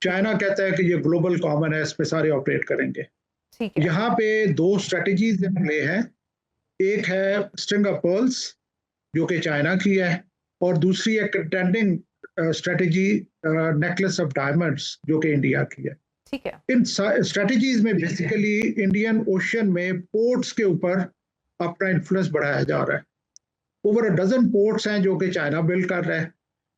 चाइना कहता है कि ये ग्लोबल कॉमन है, इस पे सारे ऑपरेट करेंगे। यहाँ पे दो स्ट्रेटजीज प्ले हैं। एक है स्ट्रिंग ऑफ पर्ल्स जो कि चाइना की है और दूसरी है contending strategy necklace of diamonds जो कि इंडिया की है। ठीक है। इन स्ट्रेटजीज में बेसिकली इंडियन ओशन में पोर्ट्स के ऊपर अपना इन्फ्लुएंस बढ़ाया जा रहा है। ओवर अ डजन पोर्ट्स हैं जो कि चाइना बिल्ड कर रहा है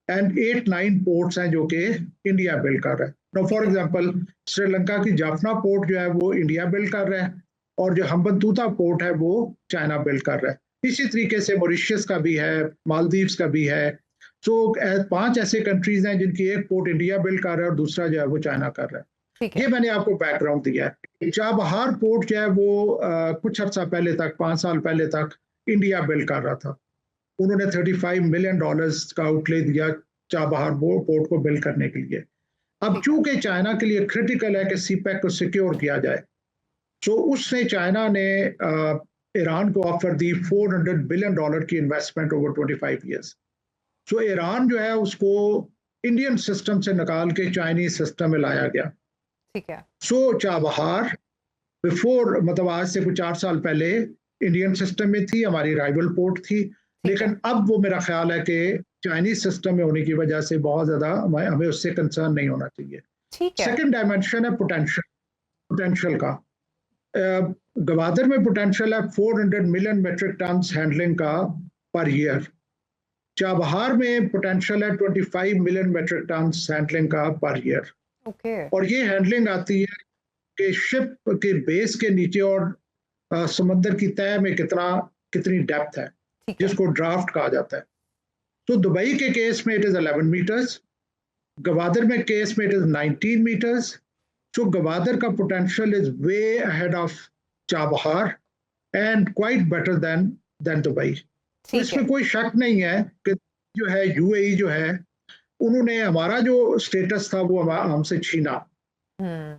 एंड 8-9 पोर्ट्स हैं जो कि इंडिया बिल्ड कर रहा है। नाउ फॉर एग्जांपल श्रीलंका की जाफना पोर्ट जो है वो इंडिया बिल्ड कर रहा है और जो हम्बनतोता पोर्ट है वो चाइना बिल्ड कर रहा है। इसी तरीके से मॉरिशस का भी है, मालदीव्स का भी है। सो 5 ऐसे कंट्रीज हैं जिनकी एक पोर्ट इंडिया बिल्ड कर रहा है और दूसरा जो है वो चाइना कर रहा है। ये मैंने आपको बैकग्राउंड दिया है। चाबहार पोर्ट जो है वो कुछ अर्सा पहले तक, 5 साल पहले तक इंडिया बिल्ड कर रहा था। उन्होंने $35 मिलियन का आउटले दिया चाबहार पोर्ट को बिल्ड करने के लिए। अब चूंकि चाइना के लिए क्रिटिकल है कि सीपैक को सिक्योर किया जाए, तो उसने चाइना ने ईरान को ऑफर दी $400 बिलियन की इन्वेस्टमेंट ओवर 25 ईयर्स। सो ईरान जो है उसको इंडियन सिस्टम से निकाल के चाइनीज सिस्टम में लाया गया। ठीक है। सो चाबहार बिफोर, मतलब आज से कुछ 4 साल पहले इंडियन सिस्टम में थी, हमारी राइवल पोर्ट थी, लेकिन अब वो मेरा ख्याल है कि चाइनीज सिस्टम में होने की वजह से बहुत ज्यादा हमें उससे कंसर्न नहीं होना चाहिए। सेकंड डायमेंशन है पोटेंशियल का। गवादर में पोटेंशियल है 400 मिलियन मेट्रिक टन हैंडलिंग का पर ईयर। चाबहार में पोटेंशियल है 25 मिलियन मेट्रिक टन हैंडलिंग का पर ईयर। और ये हैंडलिंग आती है कि शिप के बेस के नीचे और समंदर की तह में कितनी डेप्थ है, जिसको ड्राफ्ट कहा जाता है। तो दुबई के केस में इट इज 11 मीटर्स, गवादर में केस में it is 19 meters. So Gwadar का potential is way ahead of Chabahar and quite better than Dubai. तो ठीक है इसमें कोई शक नहीं है कि जो है यूएई जो है उन्होंने हमारा जो स्टेटस था वो हमसे छीना.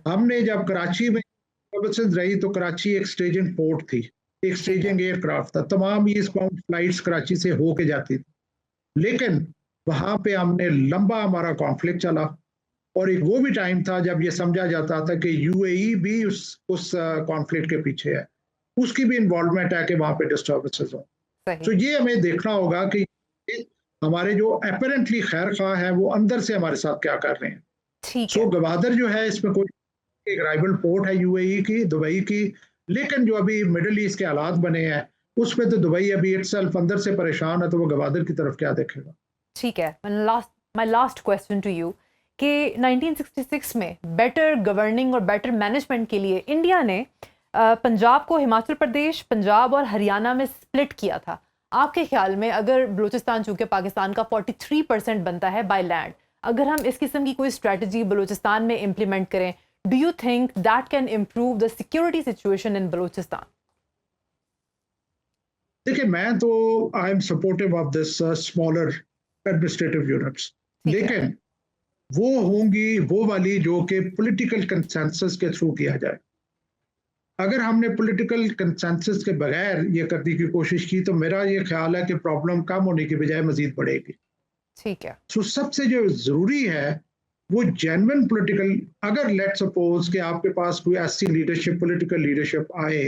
हमने जब कराची में सर्विसेज रही तो कराची एक स्टेजिंग पोर्ट थी, एक स्टेजिंग एयरक्राफ्ट था, तमाम ईस्ट बाउंड फ्लाइट्स कराची से होके जाती थी. लेकिन वहां पे हमने लंबा हमारा कॉन्फ्लिक्ट चला और एक वो भी टाइम था जब ये समझा जाता था कि यूएई भी उस कॉन्फ्लिक्ट के पीछे है, उसकी भी इन्वॉल्वमेंट है कि वहां पे डिस्टर्बेंसेस हो. सही तो ये हमें देखना होगा कि हमारे जो अपेरेंटली खैर खा है वो अंदर से हमारे साथ क्या कर रहे हैं. ठीक सो है गवादर जो है इसमें कोई एक राइवल पोर्ट है यूएई की, दुबई की, लेकिन जो अभी मिडिल ईस्ट के हालात बने हैं उसमें तो दुबई अभी इटसेल्फ अंदर से परेशान है, तो वो गवादर की तरफ क्या देखेगा. ठीक है my last question to you कि 1966 में बेटर गवर्निंग और बेटर मैनेजमेंट के लिए इंडिया ने पंजाब को हिमाचल प्रदेश, पंजाब और हरियाणा में स्प्लिट किया था. आपके ख्याल में अगर बलूचिस्तान चूंकि पाकिस्तान का 43% बनता है बाय लैंड, अगर हम इस किस्म की कोई स्ट्रेटजी बलूचिस्तान में इम्प्लीमेंट करें, do you think that can improve the security situation in Balochistan? देखिए मैं तो I am supportive of this smaller administrative units, लेकिन वो होंगी वो वाली जो कि पॉलिटिकल कंसेंसस के थ्रू किया जाए. अगर हमने पॉलिटिकल कंसेंसस के बगैर ये करने की कोशिश की तो मेरा ये ख्याल है कि प्रॉब्लम कम होने की बजाय मजीद बढ़ेगी. ठीक है सो सबसे जो जरूरी है वो जेन्युइन पॉलिटिकल, अगर लेट सपोज कि आपके पास कोई ऐसी लीडरशिप, पॉलिटिकल लीडरशिप आए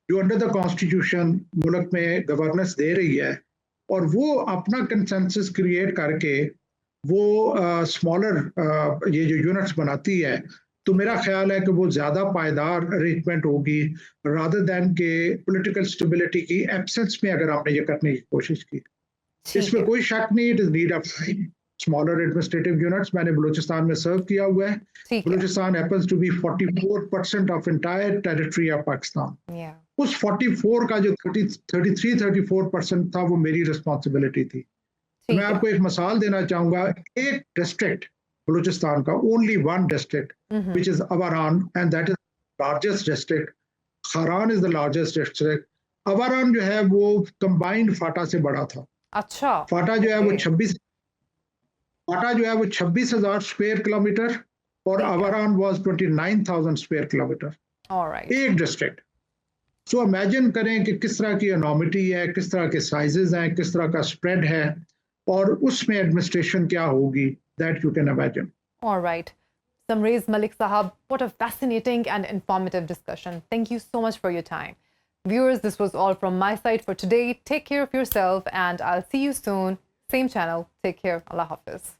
जो अंडर द कॉन्स्टिट्यूशन मुल्क में गवर्नेंस दे रही है और वो अपना कंसेंसस क्रिएट करके वो स्मॉलर ये जो यूनिट्स बनाती है, तो मेरा ख्याल है कि वो ज्यादा पायदार अरेंजमेंट होगी रादर देन के पॉलिटिकल स्टेबिलिटी की एब्सेंस में अगर आपने ये करने की कोशिश की. ठीक इसमें है कोई शक नहीं, it is need of smaller administrative units. मैंने बलूचिस्तान में सर्व किया हुआ है. ठीक है Balochistan happens to be 44% of entire territory of Pakistan. या उस 44 का जो 33-34% था वो मेरी रिस्पॉन्सिबिलिटी थी. ठीक मैं है आपको एक मिसाल देना चाहूंगा. एक डिस्ट्रिक्ट बलूचिस्तान का, only one district which is Awaran and that is largest district. Kharan is the largest district. Awaran जो है वो कंबाइंड फाटा से बड़ा था. अच्छा फाटा जो है वो okay. 26,000 स्क्वायर किलोमीटर और Awaran was 29,000 square kilometre. Alright एक डिस्ट्रिक्ट. सो इमेजिन करें कि किस तरह की इनॉर्मिटी है, किस तरह के साइजेस हैं, किस तरह का स्प्रेड है और उसमें एडमिनिस्ट्रेशन क्या होगी. That you can imagine. Alright Samreez Malik Sahab, what a fascinating and informative discussion. Thank you so much for your time. Viewers, this was all from my side for today. Take care of yourself and I'll see you soon. Same channel. Take care. Allah Hafiz.